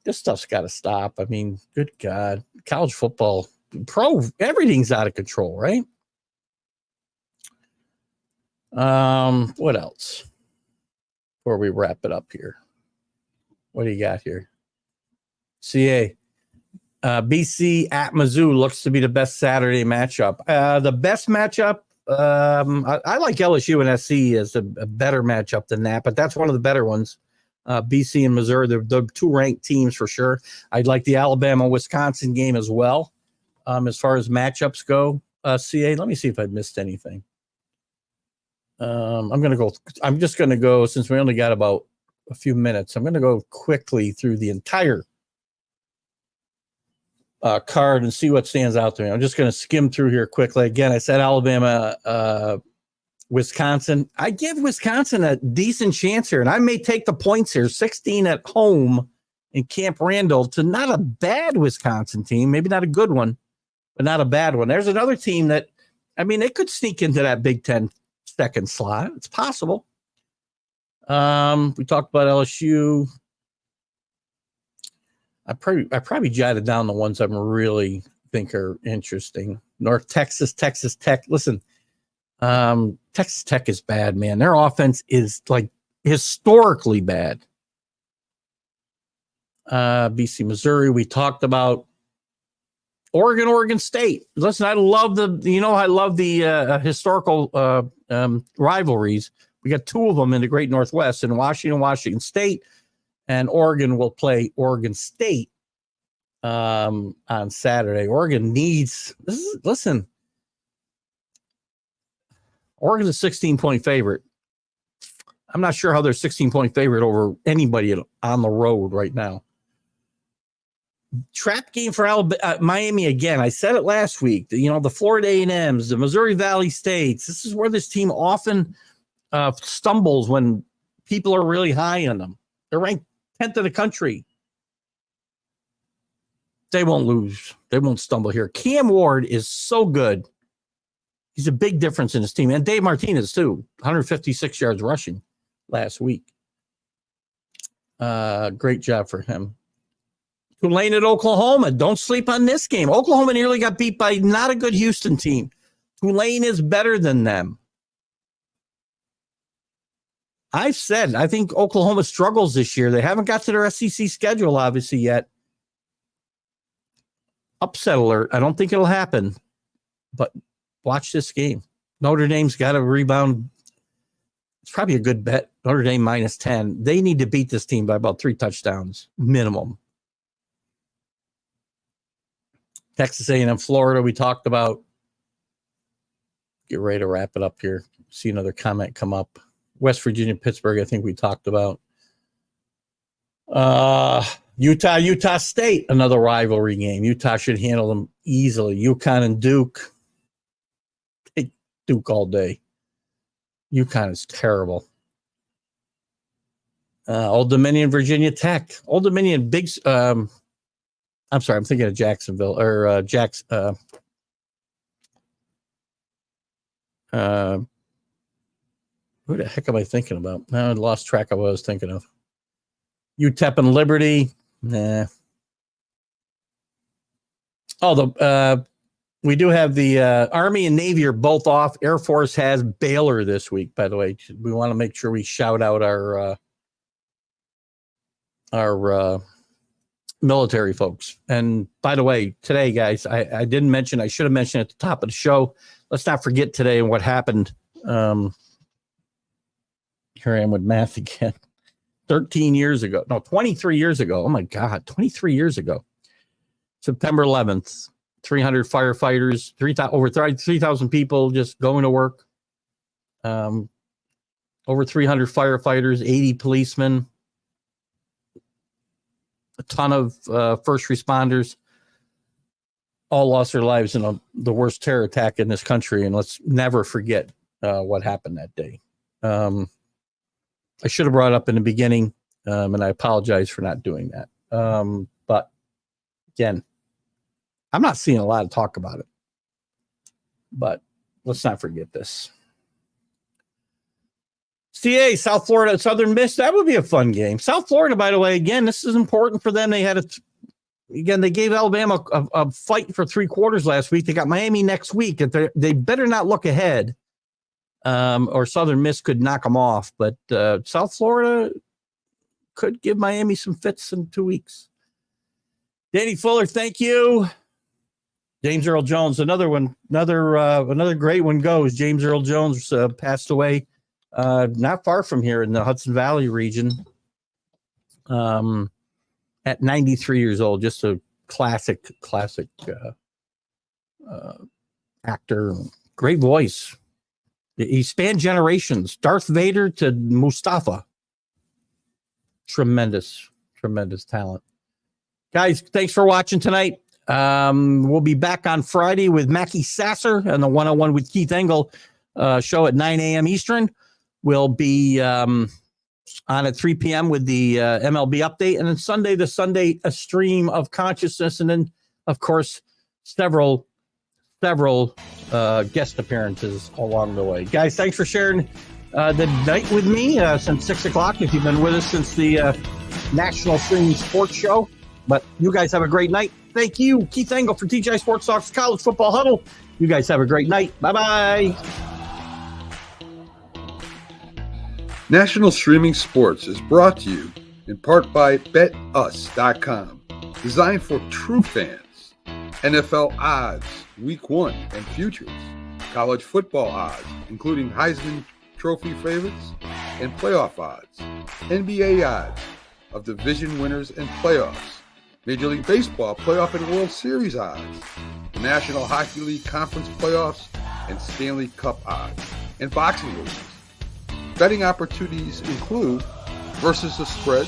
this stuff's got to stop. I mean, good God, college football, everything's out of control, right? What else? Before we wrap it up here, what do you got here? CA, BC at Mizzou looks to be the best Saturday matchup. The best matchup, I like LSU and SC as a better matchup than that, but that's one of the better ones. BC and Missouri, they're the 2 ranked teams for sure. I'd like the Alabama-Wisconsin game as well. As far as matchups go, CA, let me see if I missed anything. I'm just going to go, since we only got about a few minutes, I'm going to go quickly through the entire card and see what stands out to me. I'm just going to skim through here quickly. Again, I said Alabama, Wisconsin. I give Wisconsin a decent chance here, and I may take the points here. 16 at home in Camp Randall to not a bad Wisconsin team, maybe not a good one, but not a bad one. There's another team that, they could sneak into that Big Ten second slot. It's possible. We talked about LSU. I probably jotted down the ones I really think are interesting. North Texas, Texas Tech. Listen, Texas Tech is bad, man. Their offense is like historically bad. BC, Missouri. We talked about Oregon State. Listen, I love the historical rivalries. We got 2 of them in the Great Northwest, in Washington State, and Oregon will play Oregon State on Saturday. Oregon needs listen. Oregon's a 16-point favorite. I'm not sure how they're 16-point favorite over anybody on the road right now. Trap game for Miami again. I said it last week. The Florida A&Ms, the Missouri Valley States. This is where this team often stumbles when people are really high on them. They're ranked 10th in the country. They won't lose. They won't stumble here. Cam Ward is so good. He's a big difference in his team. And Dave Martinez, too. 156 yards rushing last week. Great job for him. Tulane at Oklahoma. Don't sleep on this game. Oklahoma nearly got beat by not a good Houston team. Tulane is better than them. I've said, I think Oklahoma struggles this year. They haven't got to their SEC schedule, obviously, yet. Upset alert. I don't think it'll happen, but watch this game. Notre Dame's got to rebound. It's probably a good bet. Notre Dame minus 10. They need to beat this team by about 3 touchdowns minimum. Texas A&M, Florida, we talked about. Get ready to wrap it up here. See another comment come up. West Virginia, Pittsburgh, I think we talked about. Utah State, another rivalry game. Utah should handle them easily. UConn and Duke. Take Duke all day. UConn is terrible. Old Dominion, Virginia Tech. Old Dominion, big. I'm sorry, I'm thinking of Jacksonville or who the heck am I thinking about? Now I lost track of what I was thinking of. UTEP and Liberty. Nah. Oh, we do have the Army and Navy are both off. Air Force has Baylor this week, by the way. We want to make sure we shout out our military folks. And by the way, today, guys, I didn't mention, I should have mentioned at the top of the show. Let's not forget today and what happened. Here I am with math again. 23 years ago. Oh my God, 23 years ago. September 11th, 300 firefighters, over 3,000 people just going to work. Over 300 firefighters, 80 policemen, a ton of first responders, all lost their lives in the worst terror attack in this country. And let's never forget what happened that day. I should have brought it up in the beginning, and I apologize for not doing that. But again, I'm not seeing a lot of talk about it. But let's not forget this. CA, South Florida, Southern Miss, that would be a fun game. South Florida, by the way, again, this is important for them. They had they gave Alabama a fight for 3 quarters last week. They got Miami next week. They better not look ahead. Or Southern Miss could knock them off, but South Florida could give Miami some fits in 2 weeks. Danny Fuller, thank you. James Earl Jones, another one, another great one goes. James Earl Jones passed away not far from here in the Hudson Valley region at 93 years old. Just a classic actor, great voice. He spanned generations, Darth Vader to Mustafa. Tremendous talent. Guys, thanks for watching tonight. We'll be back on Friday with Mackie Sasser and the 101 with Keith Engle show at 9 a.m. Eastern. We'll be on at 3 p.m. with the MLB update. And then Sunday, a stream of consciousness. And then, of course, several guest appearances along the way. Guys, thanks for sharing the night with me since 6 o'clock. If you've been with us since the National Streaming Sports Show. But you guys have a great night. Thank you, Keith Engle for TGI Sports Talks, College Football Huddle. You guys have a great night. Bye-bye. National Streaming Sports is brought to you in part by BetUs.com, designed for true fans. NFL odds, Week 1 and futures, college football odds, including Heisman Trophy favorites and playoff odds, NBA odds of division winners and playoffs, Major League Baseball playoff and World Series odds, the National Hockey League Conference playoffs, and Stanley Cup odds, and boxing races. Betting opportunities include versus the spread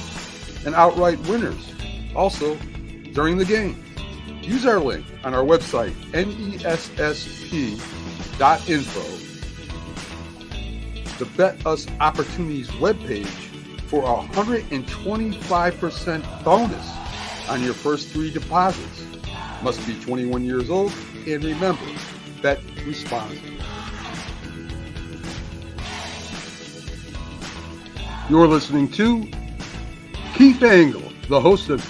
and outright winners, also during the game. Use our link on our website, nessp.info, the Bet Us Opportunities webpage for a 125% bonus on your first 3 deposits. Must be 21 years old, and remember, bet responsibly. You're listening to Keith Engle, the host of